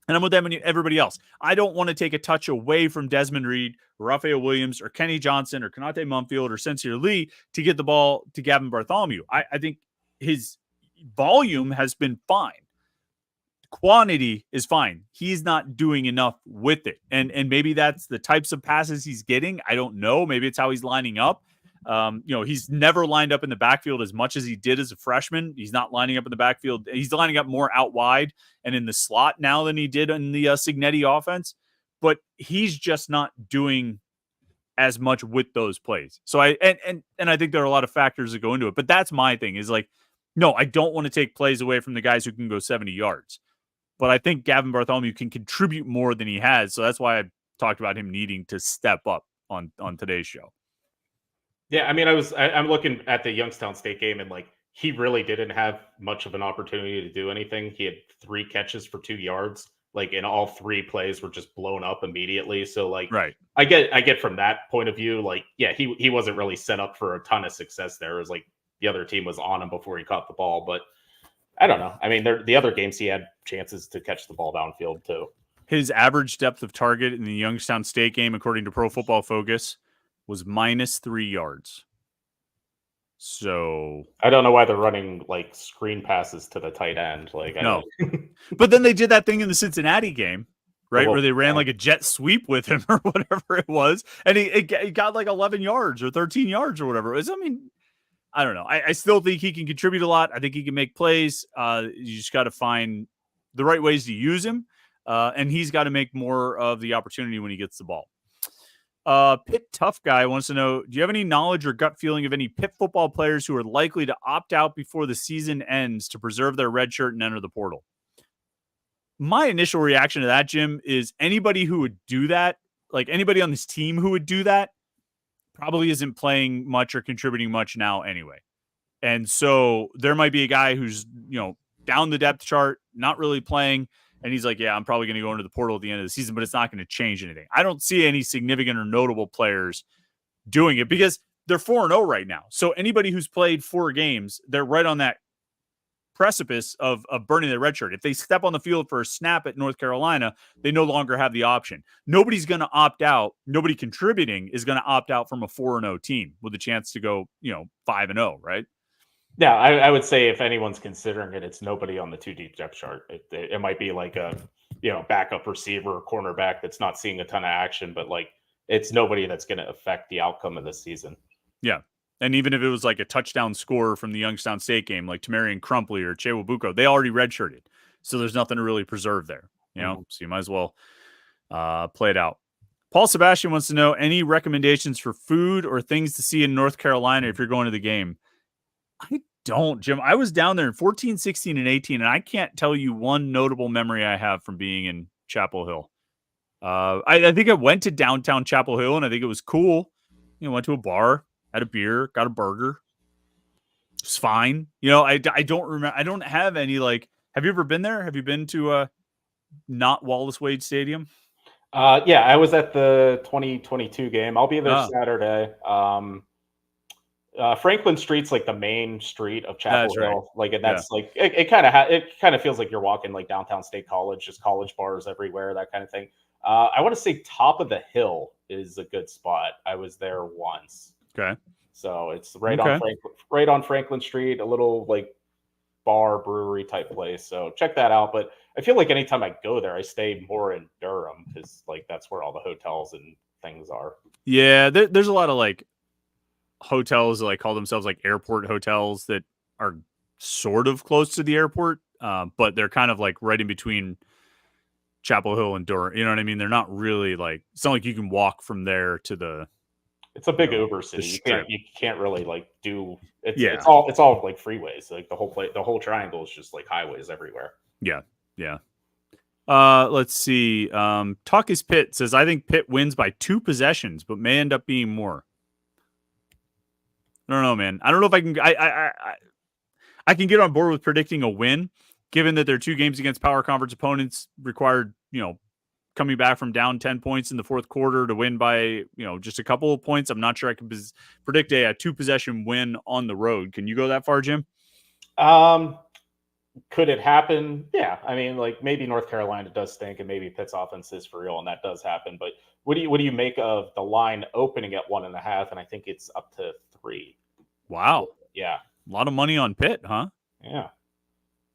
And I'm with them and everybody else. I don't want to take a touch away from Desmond Reed, Raphael Williams, or Kenny Johnson, or Konate Mumfield, or Sincere Lee to get the ball to Gavin Bartholomew. I think his volume has been fine. Quantity is fine. He's not doing enough with it. And maybe that's the types of passes he's getting. I don't know. Maybe it's how he's lining up. He's never lined up in the backfield as much as he did as a freshman. He's not lining up in the backfield. He's lining up more out wide and in the slot now than he did in the Cignetti offense. But he's just not doing as much with those plays. So I think there are a lot of factors that go into it. But that's my thing, is like, no, I don't want to take plays away from the guys who can go 70 yards. But I think Gavin Bartholomew can contribute more than he has. So that's why I talked about him needing to step up on today's show. Yeah, I mean, I'm looking at the Youngstown State game, and like, he really didn't have much of an opportunity to do anything. He had 3 catches for 2 yards, like, and all 3 plays were just blown up immediately. So like, right. I get from that point of view, like, yeah, he wasn't really set up for a ton of success there. It was like the other team was on him before he caught the ball. But I don't know. I mean, the other games he had chances to catch the ball downfield too. His average depth of target in the Youngstown State game, according to Pro Football Focus, was -3 yards. So I don't know why they're running like screen passes to the tight end. Like, no, but then they did that thing in the Cincinnati game, right, where they ran like a jet sweep with him or whatever it was, and he got like 11 yards or 13 yards or whatever it was. I mean, I don't know. I still think he can contribute a lot. I think he can make plays. You just got to find the right ways to use him, and he's got to make more of the opportunity when he gets the ball. Pitt Tough Guy wants to know, do you have any knowledge or gut feeling of any Pitt football players who are likely to opt out before the season ends to preserve their red shirt and enter the portal? My initial reaction to that, Jim, is anybody who would do that, like anybody on this team who would do that, probably isn't playing much or contributing much now anyway. And so there might be a guy who's, down the depth chart, not really playing, and he's like, yeah, I'm probably going to go into the portal at the end of the season, but it's not going to change anything. I don't see any significant or notable players doing it because they're 4-0 right now. So anybody who's played 4 games, they're right on that precipice of burning their red shirt. If they step on the field for a snap at North Carolina, they no longer have the option. Nobody's going to opt out. Nobody contributing is going to opt out from a 4-0 team with a chance to go, 5-0, right? Yeah, I would say if anyone's considering it, it's nobody on the 2 deep depth chart. It might be like a backup receiver or cornerback that's not seeing a ton of action, but like, it's nobody that's going to affect the outcome of this season. Yeah. And even if it was like a touchdown scorer from the Youngstown State game, like Tamarian Crumpley or Chewabuko, they already redshirted. So there's nothing to really preserve there, So you might as well play it out. Paul Sebastian wants to know, any recommendations for food or things to see in North Carolina if you're going to the game? I don't, Jim. I was down there in 14, 16, and 18, and I can't tell you one notable memory I have from being in Chapel Hill. I think I went to downtown Chapel Hill, and I think it was cool. Went to a bar, had a beer, got a burger. It's fine. I don't remember. I don't have any, like, have you ever been there? Have you been to not Wallace Wade Stadium? Yeah, I was at the 2022 game. I'll be there Saturday. Franklin Street's like the main street of Chapel Hill. Right. Like, and that's like, it kind of feels like you're walking like downtown State College, just college bars everywhere, that kind of thing. I want to say Top of the Hill is a good spot. I was there once. Okay. So it's right on Franklin Street, a little like bar brewery type place. So check that out. But I feel like anytime I go there, I stay more in Durham because like that's where all the hotels and things are. Yeah, there's a lot of like hotels that like call themselves like airport hotels that are sort of close to the airport, but they're kind of like right in between Chapel Hill and Durham. You know what I mean? They're not really like, it's not like you can walk from there to the. It's a big you know, Uber city. You can't really like do it's Yeah. it's all like freeways. Like the whole triangle is just like highways everywhere. Yeah. Yeah. Let's see. Talk is Pitt says, I think Pitt wins by 2 possessions, but may end up being more. I don't know, man. I don't know if I can. I can get on board with predicting a win, given that their 2 games against power conference opponents required, coming back from down 10 points in the fourth quarter to win by, just a couple of points. I'm not sure I can predict a 2-possession win on the road. Can you go that far, Jim? Could it happen? Yeah. I mean, like maybe North Carolina does stink and maybe Pitt's offense is for real and that does happen. But what do you make of the line opening at 1.5? And I think it's up to 3. Wow. Yeah. A lot of money on Pitt, huh? Yeah.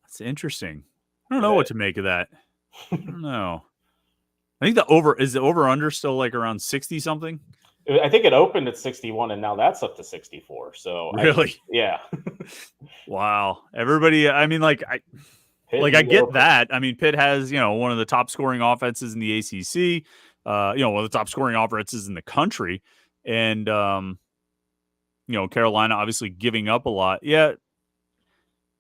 That's interesting. I don't know what to make of that. I don't know. I think the over under still like around 60 something. I think it opened at 61 and now that's up to 64. So really, yeah. Wow. Everybody. I mean, like I get that. I mean, Pitt has one of the top scoring offenses in the ACC. One of the top scoring offenses in the country, and Carolina obviously giving up a lot. Yeah.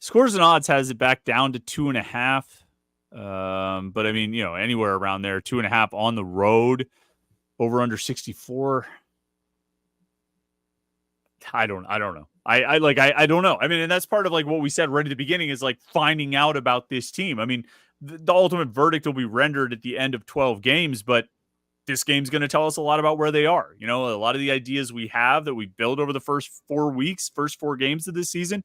Scores and Odds has it back down to 2.5. But I mean, anywhere around there, 2.5 on the road, over under 64. I don't know. I don't know. I mean, and that's part of like what we said right at the beginning is like finding out about this team. I mean, the ultimate verdict will be rendered at the end of 12 games, but this game's going to tell us a lot about where they are. A lot of the ideas we have that we build over the first 4 weeks, first 4 games of this season,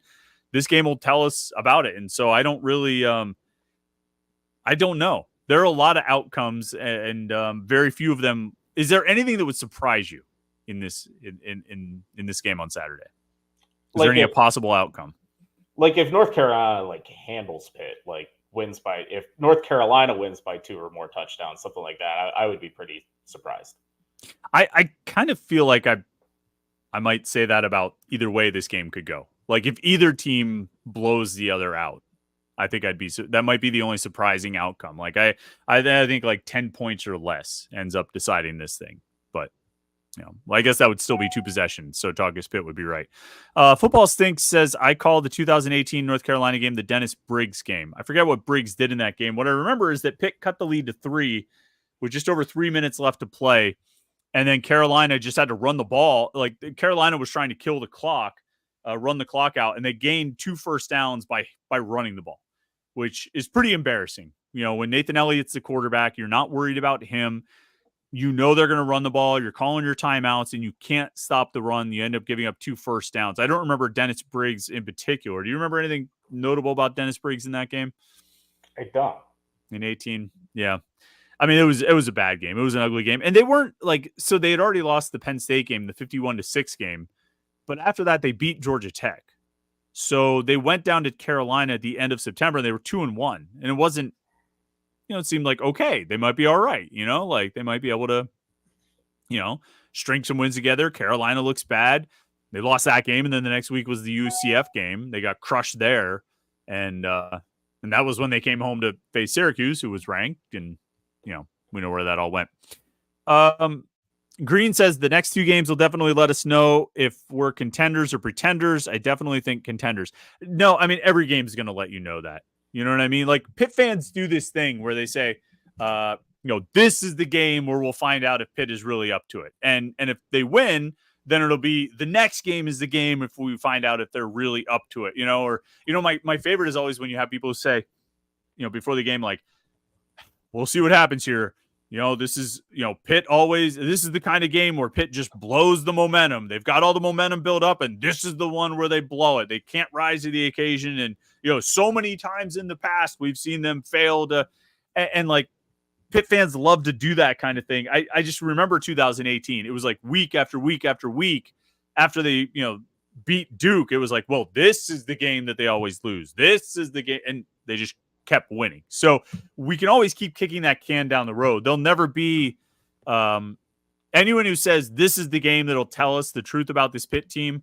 this game will tell us about it. And so I don't really, I don't know. There are a lot of outcomes and very few of them. Is there anything that would surprise you in this in this game on Saturday? Is there any possible outcome? Like if North Carolina handles Pitt, if North Carolina wins by 2 or more touchdowns, something like that, I would be pretty surprised. I kind of feel like I might say that about either way this game could go. Like if either team blows the other out, I think that might be the only surprising outcome. Like I think like 10 points or less ends up deciding this thing. But I guess that would still be 2 possessions. So Douglas Pitt would be right. Football Stinks says, I call the 2018 North Carolina game the Dennis Briggs game. I forget what Briggs did in that game. What I remember is that Pitt cut the lead to 3 with just over 3 minutes left to play. And then Carolina just had to run the ball. Like Carolina was trying to kill the clock, run the clock out, and they gained 2 first downs by running the ball, which is pretty embarrassing. When Nathan Elliott's the quarterback, you're not worried about him. They're going to run the ball. You're calling your timeouts, and you can't stop the run. You end up giving up 2 first downs. I don't remember Dennis Briggs in particular. Do you remember anything notable about Dennis Briggs in that game? I don't. In 18? Yeah. I mean, it was a bad game. It was an ugly game. And they weren't so they had already lost the Penn State game, the 51-6 game. But after that, they beat Georgia Tech. So they went down to Carolina at the end of September, and they were 2-1. And it wasn't, it seemed like, okay, they might be all right. They might be able to, string some wins together. Carolina looks bad. They lost that game. And then the next week was the UCF game. They got crushed there. And that was when they came home to face Syracuse, who was ranked. And, we know where that all went. Green says the next 2 games will definitely let us know if we're contenders or pretenders. I definitely think contenders. No, I mean, every game is going to let you know that. You know what I mean? Like Pitt fans do this thing where they say, this is the game where we'll find out if Pitt is really up to it. And if they win, then it'll be the next game is the game if we find out if they're really up to it, my favorite is always when you have people who say, before the game, like, we'll see what happens here. This is, Pitt always, this is the kind of game where Pitt just blows the momentum. They've got all the momentum built up, and this is the one where they blow it. They can't rise to the occasion. And, so many times in the past, we've seen them fail to, and like Pitt fans love to do that kind of thing. I just remember 2018. It was like week after week after week after they, beat Duke. It was like, well, this is the game that they always lose. This is the game. And they just kept winning. So we can always keep kicking that can down the road. There'll never be anyone who says this is the game that'll tell us the truth about this Pitt team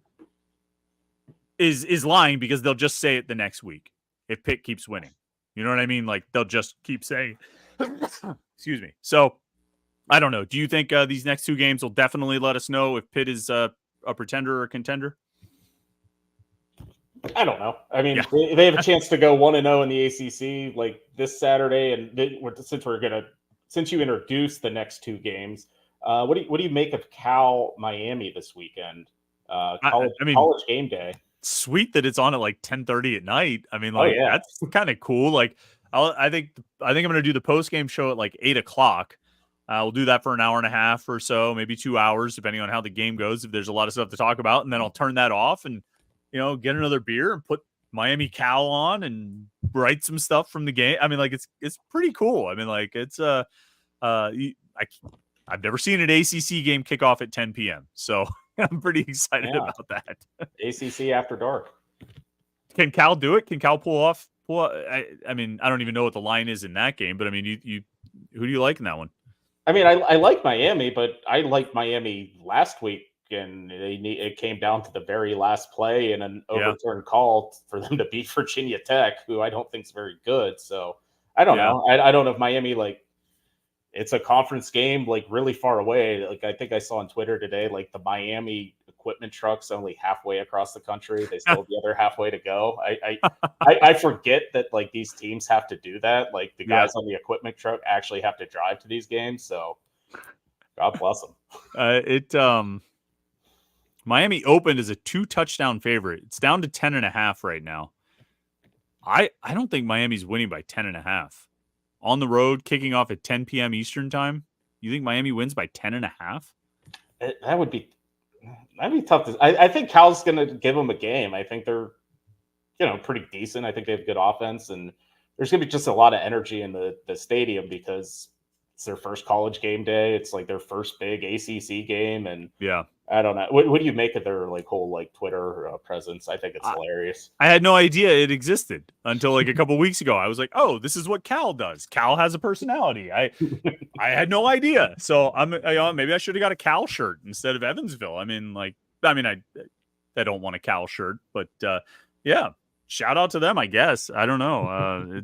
is lying because they'll just say it the next week if Pitt keeps winning. You know what I mean? Like they'll just keep saying, excuse me. So I don't know. Do you think these next 2 games will definitely let us know if Pitt is a pretender or a contender? I don't know. I mean, Yeah. they have a chance to go 1-0 in the ACC like this Saturday, and since you introduced the next 2 games, what do you make of Cal Miami this weekend? College game day. Sweet that it's on at like 10:30 at night. I mean, Oh like yeah, that's kind of cool. Like I think I'm gonna do the post game show at like 8:00. We'll do that for an hour and a half or so, maybe 2 hours, depending on how the game goes. If there's a lot of stuff to talk about, and then I'll turn that off and get another beer and put Miami Cal on and write some stuff from the game. I mean, like it's pretty cool. I mean, like it's I've never seen an ACC game kick off at 10 p.m. So I'm pretty excited about that. ACC after dark. Can Cal do it? Can Cal pull off? I mean, I don't even know what the line is in that game, but I mean, you who do you like in that one? I mean, I like Miami, but I liked Miami last week, and it came down to the very last play and an overturned call for them to beat Virginia Tech, who I don't think is very good. So I don't know. I don't know if Miami, like, it's a conference game, like really far away. Like I think I saw on Twitter today, like the Miami equipment truck's only halfway across the country. They still have the other halfway to go. I forget that like these teams have to do that. Like the guys on the equipment truck actually have to drive to these games. So God bless them. Miami opened as a 2-touchdown favorite. It's down to 10.5 right now. I don't think Miami's winning by 10.5. On the road, kicking off at 10 p.m. Eastern time. You think Miami wins by 10.5? That'd be tough. I think Cal's going to give them a game. I think they're, pretty decent. I think they have good offense, and there's going to be just a lot of energy in the stadium because it's their first college game day. It's like their first big ACC game, and I don't know. What do you make of their whole Twitter presence? I think it's hilarious. I had no idea it existed until like a couple weeks ago. I was like, "Oh, this is what Cal does. Cal has a personality." I had no idea. So maybe I should have got a Cal shirt instead of Evansville. I I don't want a Cal shirt, but shout out to them. I guess I don't know.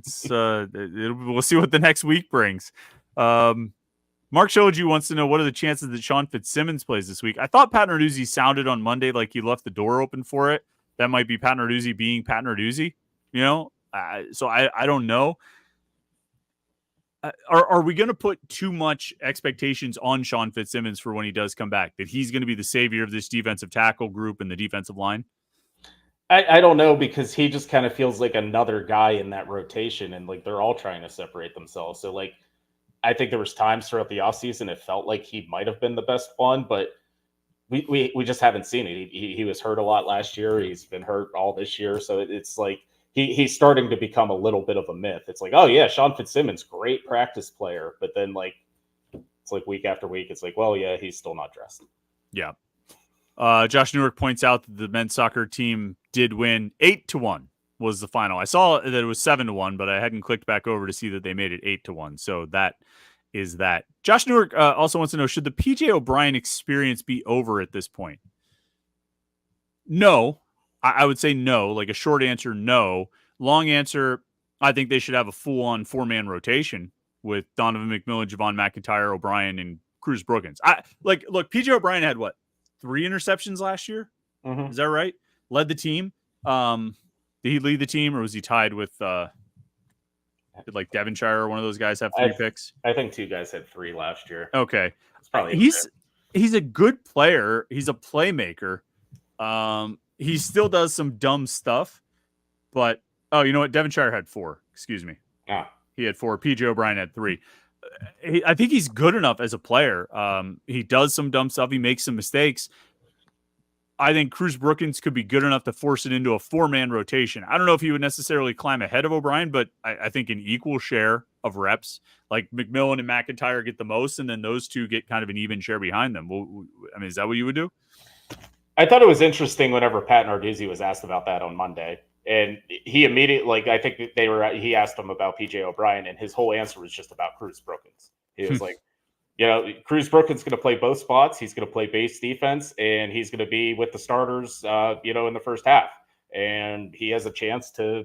We'll see what the next week brings. Mark Shoju wants to know what are the chances that Sean Fitzsimmons plays this week. I thought Pat Narduzzi sounded on Monday like he left the door open for it. That might be Pat Narduzzi being Pat Narduzzi, so I don't know. Are we going to put too much expectations on Sean Fitzsimmons for when he does come back? That he's going to be the savior of this defensive tackle group and the defensive line? I don't know, because he just kind of feels like another guy in that rotation, and they're all trying to separate themselves. So I think there was times throughout the offseason it felt like he might have been the best one, but we just haven't seen it. He was hurt a lot last year. He's been hurt all this year. So it's like he's starting to become a little bit of a myth. It's like, oh yeah, Sean Fitzsimmons, great practice player. But then it's like week after week, it's like, well, yeah, he's still not dressed. Yeah. Josh Newark points out that the men's soccer team did win 8-1 was the final. I saw that it was 7-1, but I hadn't clicked back over to see that they made it 8-1. So that is that. Josh Newark also wants to know, should the PJ O'Brien experience be over at this point? No. I would say no. Like a short answer, no. Long answer, I think they should have a full-on 4-man rotation with Donovan McMillan, Javon McIntyre, O'Brien, and Cruz Brookins. Look, PJ O'Brien had 3 interceptions last year? Mm-hmm. Is that right? Led the team. Did he lead the team, or was he tied with did Devonshire or one of those guys have 3 picks? I think 2 guys had 3 last year. Okay. It's probably he's a good player. He's a playmaker. He still does some dumb stuff, but you know what? Devonshire had 4. Excuse me. He had 4. PJ O'Brien had 3. I think he's good enough as a player. He does some dumb stuff. He makes some mistakes. I think Cruz Brookins could be good enough to force it into a 4-man rotation. I don't know if he would necessarily climb ahead of O'Brien, but I think an equal share of reps, like McMillan and McIntyre get the most, and then those 2 get kind of an even share behind them. Is that what you would do? I thought it was interesting whenever Pat Narduzzi was asked about that on Monday. And he immediately, I think he asked him about PJ O'Brien, and his whole answer was just about Cruz Brookins. He was like, Cruz Brookins is going to play both spots. He's going to play base defense, and he's going to be with the starters, in the first half. and he has a chance to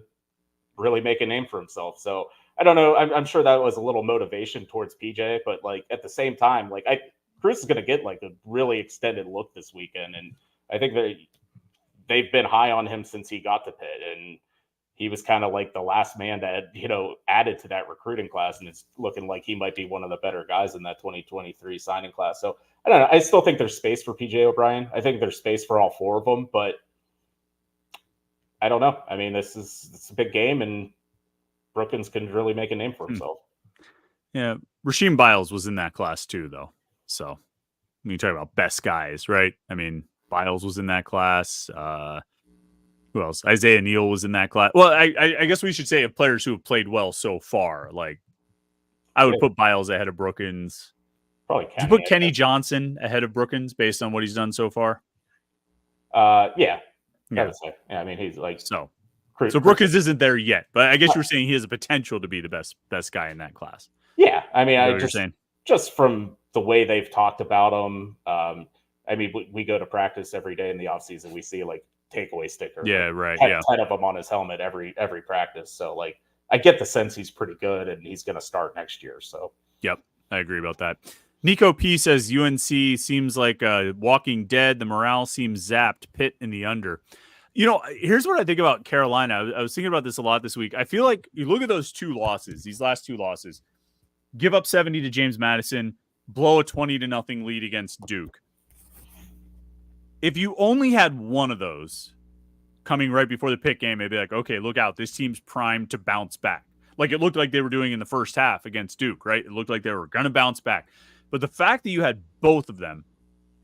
really make a name for himself. So I don't know. I'm sure that was a little motivation towards PJ, but like at the same time, like Cruz is going to get like a really extended look this weekend, and I think that they've been high on him since he got to Pitt, and he was kind of like the last man that added to that recruiting class, and it's looking like he might be one of the better guys in that 2023 signing class. So I don't know. I still think there's space for PJ O'Brien. I think there's space for all four of them, but I don't know. I mean, it's a big game, and Brookins can really make a name for himself. Yeah, Rasheem Biles was in that class too, though. So when you talk about best guys, right? I mean, Biles was in that class. Who else? Isaiah Neal was in that class. Well, I guess we should say of players who have played well so far. Like, I would put Biles ahead of Brookins. Probably Kenny. Did you put Kenny Johnson ahead of Brookins based on what he's done so far? Yeah. I would say. Yeah, I mean, he's like so Brookins isn't there yet, but I guess you were saying he has a potential to be the best guy in that class. Yeah, I mean, just from the way they've talked about him. I mean, we go to practice every day in the offseason. We see like takeaway sticker. Yeah, like, right. 10 of them on his helmet every practice. So like, I get the sense he's pretty good, and he's going to start next year. So yep, I agree about that. Nico P says UNC seems like Walking Dead. The morale seems zapped. Pitt in the under. Here's what I think about Carolina. I was thinking about this a lot this week. I feel like you look at those these last two losses, give up 70 to James Madison, blow a 20-0 lead against Duke. If you only had one of those coming right before the Pitt game, they'd be like, okay, look out. This team's primed to bounce back. Like it looked like they were doing in the first half against Duke, right? It looked like they were going to bounce back. But the fact that you had both of them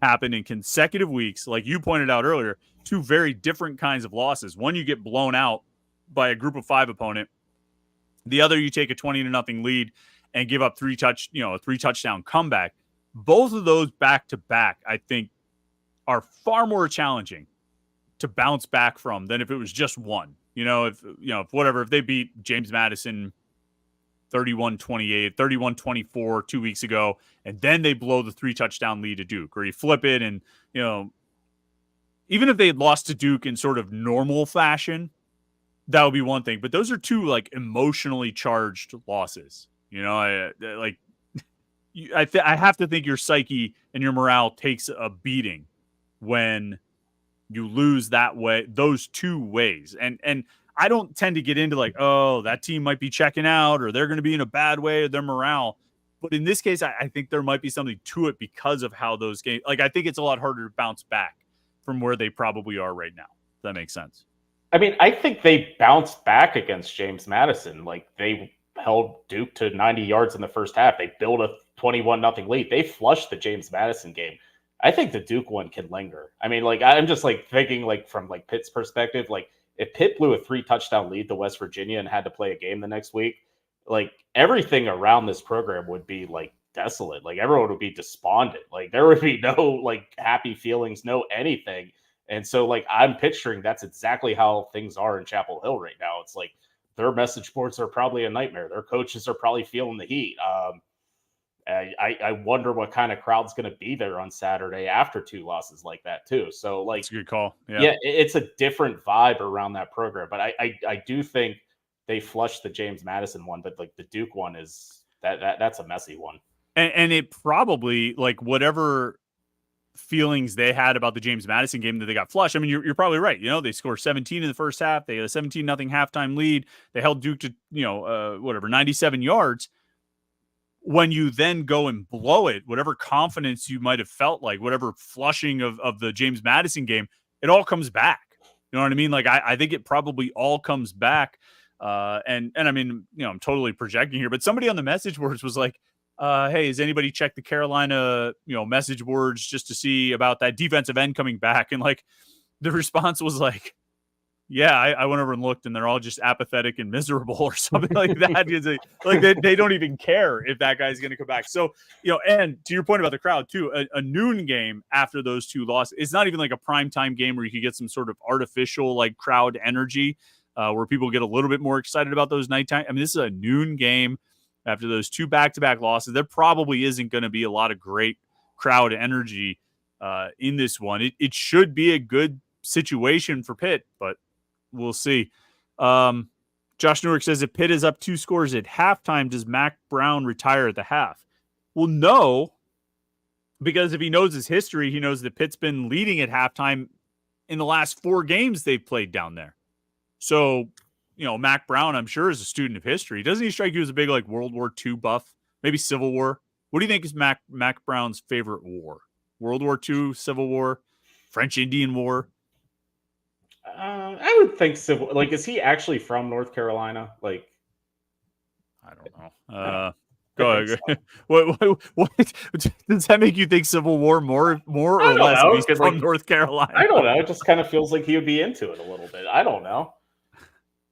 happen in consecutive weeks, like you pointed out earlier, two very different kinds of losses. One, you get blown out by a group of 5 opponent. The other, you take a 20-0 lead and give up a 3-touchdown comeback. Both of those back to back, I think, are far more challenging to bounce back from than if it was just one. If they beat James Madison 31-28, 31-24 2 weeks ago, and then they blow the 3-touchdown lead to Duke, or you flip it and, even if they had lost to Duke in sort of normal fashion, that would be one thing. But those are two like emotionally charged losses. I have to think your psyche and your morale takes a beating when you lose that way, those two ways. And I don't tend to get into like, oh, that team might be checking out, or they're going to be in a bad way of their morale. But in this case, I think there might be something to it because of how those games, like, I think it's a lot harder to bounce back from where they probably are right now. If that makes sense. I mean, I think they bounced back against James Madison. Like, they held Duke to 90 yards in the first half. They built a 21-0 lead. They flushed the James Madison game. I think the Duke one can linger. I mean, like, I'm just like thinking like from like Pitt's perspective, like if Pitt blew a 3-touchdown lead to West Virginia and had to play a game the next week, like everything around this program would be like desolate. Like everyone would be despondent. Like there would be no like happy feelings, no anything. And so like I'm picturing that's exactly how things are in Chapel Hill right now. It's like their message boards are probably a nightmare. Their coaches are probably feeling the heat. I wonder what kind of crowd's going to be there on Saturday after 2 losses like that too. So like, it's a good call. Yeah, it's a different vibe around that program. But I do think they flushed the James Madison one, but like the Duke one is that's a messy one. And it probably, like, whatever feelings they had about the James Madison game that they got flushed. I mean, you're probably right. They scored 17 in the first half. They had a 17-0 halftime lead. They held Duke to 97 yards. When you then go and blow it, whatever confidence you might have felt like, whatever flushing of the James Madison game, it all comes back. You know what I mean? Like, I think it probably all comes back. And I mean, I'm totally projecting here, but somebody on the message boards was like, hey, has anybody checked the Carolina, message boards just to see about that defensive end coming back? And like, the response was like, yeah, I went over and looked, and they're all just apathetic and miserable or something like that. Like they don't even care if that guy's going to come back. So, and to your point about the crowd too, a noon game after those 2 losses, it's not even like a primetime game where you could get some sort of artificial like crowd energy where people get a little bit more excited about those nighttime. I mean, this is a noon game after those 2 back-to-back losses. There probably isn't going to be a lot of great crowd energy in this one. It should be a good situation for Pitt, but we'll see. Josh Newark says if Pitt is up 2 scores at halftime, does Mac Brown retire at the half? Well, no, because if he knows his history, he knows that Pitt's been leading at halftime in the last 4 games they've played down there. So, Mac Brown, I'm sure, is a student of history. Doesn't he strike you as a big like World War II buff? Maybe Civil War? What do you think is Mac Brown's favorite war? World War II, Civil War, French Indian War? I would think civil. Like, is he actually from North Carolina? Like, I don't know. Go ahead. So. What does that make you think Civil War more or less if he's from North Carolina? I don't know. It just kind of feels like he would be into it a little bit. I don't know.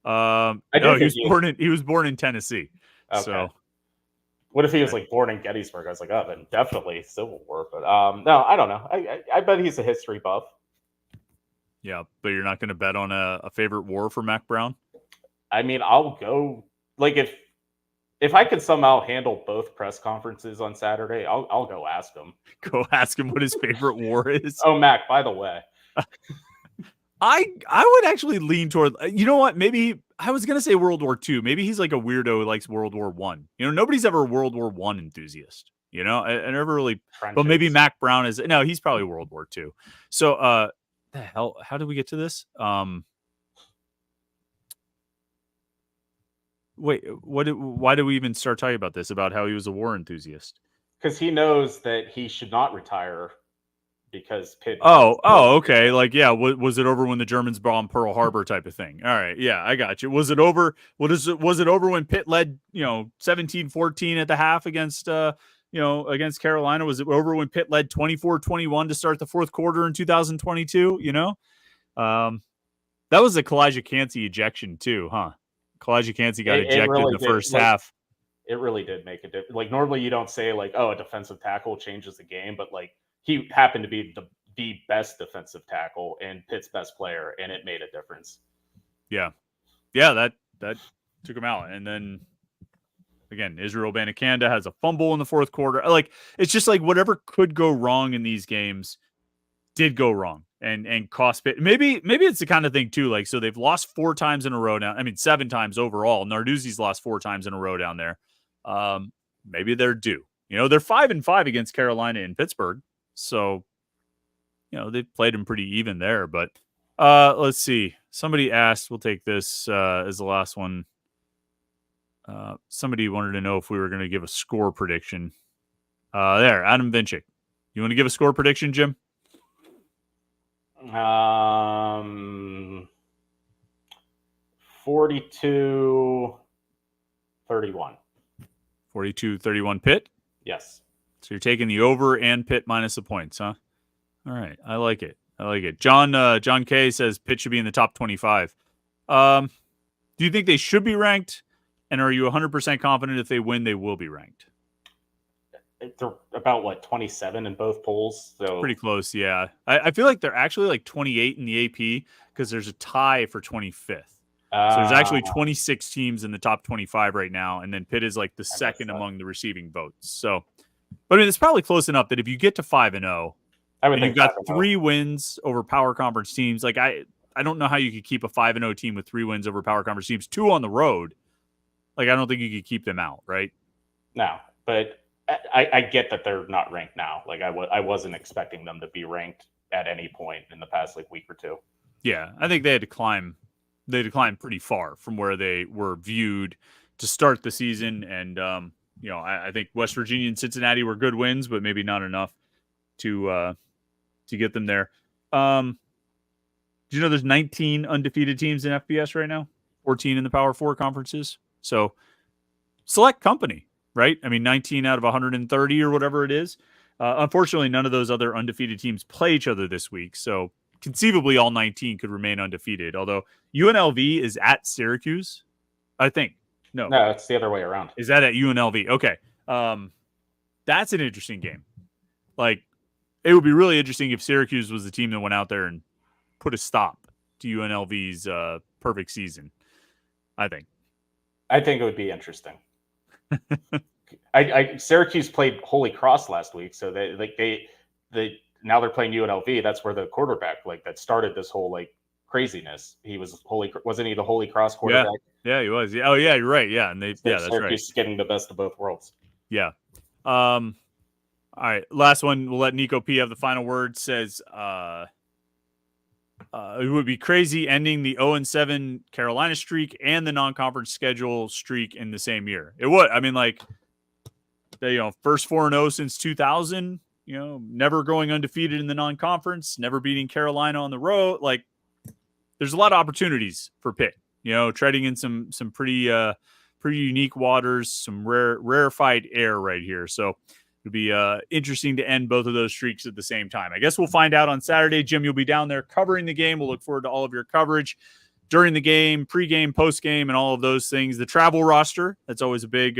No, he was born in Tennessee. Okay. So, what if he was like born in Gettysburg? I was like, oh, then definitely Civil War. But no, I don't know. I bet he's a history buff. Yeah, but you're not going to bet on a favorite war for Mac Brown? I mean, I'll go. Like, if I could somehow handle both press conferences on Saturday, I'll go ask him. Go ask him what his favorite war is. Oh, Mac, by the way. I would actually lean toward, you know what? Maybe I was going to say World War II. Maybe he's like a weirdo who likes World War I. Nobody's ever a World War I enthusiast. I never really. Trenches. But maybe Mac Brown is. No, he's probably World War II. So, the hell? How did we get to this? Wait, why did we even start talking about this? About how he was a war enthusiast? Because he knows that he should not retire because Pitt. Okay. Like, yeah, was it over when the Germans bombed Pearl Harbor type of thing? All right, yeah, I got you. Was it over? Was it over when Pitt led 17-14 at the half against against Carolina? Was it over when Pitt led 24-21 to start the fourth quarter in 2022? That was a Kalijah Cansey ejection too, huh? Kalijah Cansey got ejected really in the first half. It really did make a difference. Like, normally you don't say like, oh, a defensive tackle changes the game, but like he happened to be the best defensive tackle and Pitt's best player, and it made a difference. Yeah, that took him out, and then again, Israel Abanikanda has a fumble in the fourth quarter. Like, it's just like whatever could go wrong in these games did go wrong and cost Pitt. Maybe it's the kind of thing too. Like, so they've lost 4 times in a row now. I mean, 7 times overall. Narduzzi's lost 4 times in a row down there. Maybe they're due. They're 5-5 against Carolina and Pittsburgh. So, they've played them pretty even there. But let's see. Somebody asked, we'll take this as the last one. Somebody wanted to know if we were going to give a score prediction. There, Adam Vinchik. You want to give a score prediction, Jim? 42-31. 42-31 Pitt? Yes. So you're taking the over and Pitt minus the points, huh? All right. I like it. John K says Pitt should be in the top 25. Do you think they should be ranked? And are you 100% confident if they win, they will be ranked? They're about 27 in both polls. So pretty close, yeah. I feel like they're actually like 28 in the AP because there's a tie for 25th. So there's actually 26 teams in the top 25 right now, and then Pitt is like the second among the receiving votes. So, but I mean, it's probably close enough that if you get to 5-0, and you've got 3 wins over power conference teams, like I don't know how you could keep a 5-0 team with 3 wins over power conference teams, 2 on the road. Like, I don't think you could keep them out, right? No, but I get that they're not ranked now. Like, I wasn't expecting them to be ranked at any point in the past week or two. Yeah, I think they had to climb. They declined pretty far from where they were viewed to start the season. And, I think West Virginia and Cincinnati were good wins, but maybe not enough to get them there. Do you know there's 19 undefeated teams in FBS right now? 14 in the Power 4 conferences. So select company, right? I mean, 19 out of 130 or whatever it is. Unfortunately, none of those other undefeated teams play each other this week. So conceivably all 19 could remain undefeated, although UNLV is at Syracuse, I think. No, it's the other way around. Is that at UNLV? Okay. That's an interesting game. Like, it would be really interesting if Syracuse was the team that went out there and put a stop to UNLV's perfect season, I think. I think it would be interesting. Syracuse played Holy Cross last week, so they now they're playing UNLV. That's where the quarterback that started this whole craziness. He was wasn't he the Holy Cross quarterback? Yeah, he was. Yeah. Oh, yeah, you're right. Yeah, and that's Syracuse right. is getting the best of both worlds. Yeah. All right, last one. We'll let Nico P have the final word. Says, it would be crazy ending the 0-7 Carolina streak and the non-conference schedule streak in the same year. It would. I mean, like, first 4-0 since 2000. Never going undefeated in the non-conference, never beating Carolina on the road. Like, there's a lot of opportunities for Pitt. Treading in some pretty unique waters, some rarefied air right here. So it'll be interesting to end both of those streaks at the same time. I guess we'll find out on Saturday. Jim, you'll be down there covering the game. We'll look forward to all of your coverage during the game, pregame, postgame, and all of those things. The travel roster, that's always a big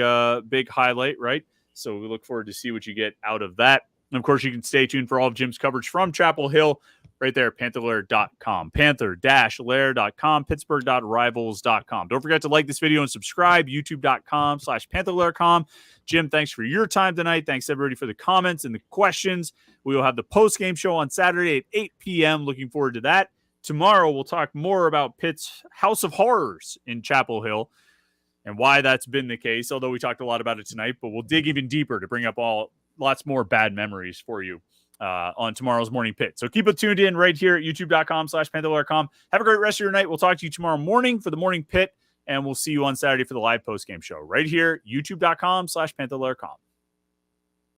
highlight, right? So we look forward to see what you get out of that. And, of course, you can stay tuned for all of Jim's coverage from Chapel Hill right there at Panther-Lair.com. Panther-Lair.com, Pittsburgh.rivals.com. Don't forget to like this video and subscribe, YouTube.com/Panther-Lair.com. Jim, thanks for your time tonight. Thanks, everybody, for the comments and the questions. We will have the post-game show on Saturday at 8 p.m. Looking forward to that. Tomorrow, we'll talk more about Pitt's House of Horrors in Chapel Hill and why that's been the case, although we talked a lot about it tonight, but we'll dig even deeper to bring up lots more bad memories for you on tomorrow's Morning Pit. So keep it tuned in right here at youtube.com/Panther-Lair.com. Have a great rest of your night. We'll talk to you tomorrow morning for the Morning Pit, and we'll see you on Saturday for the live post-game show right here, youtube.com/Panther-Lair.com.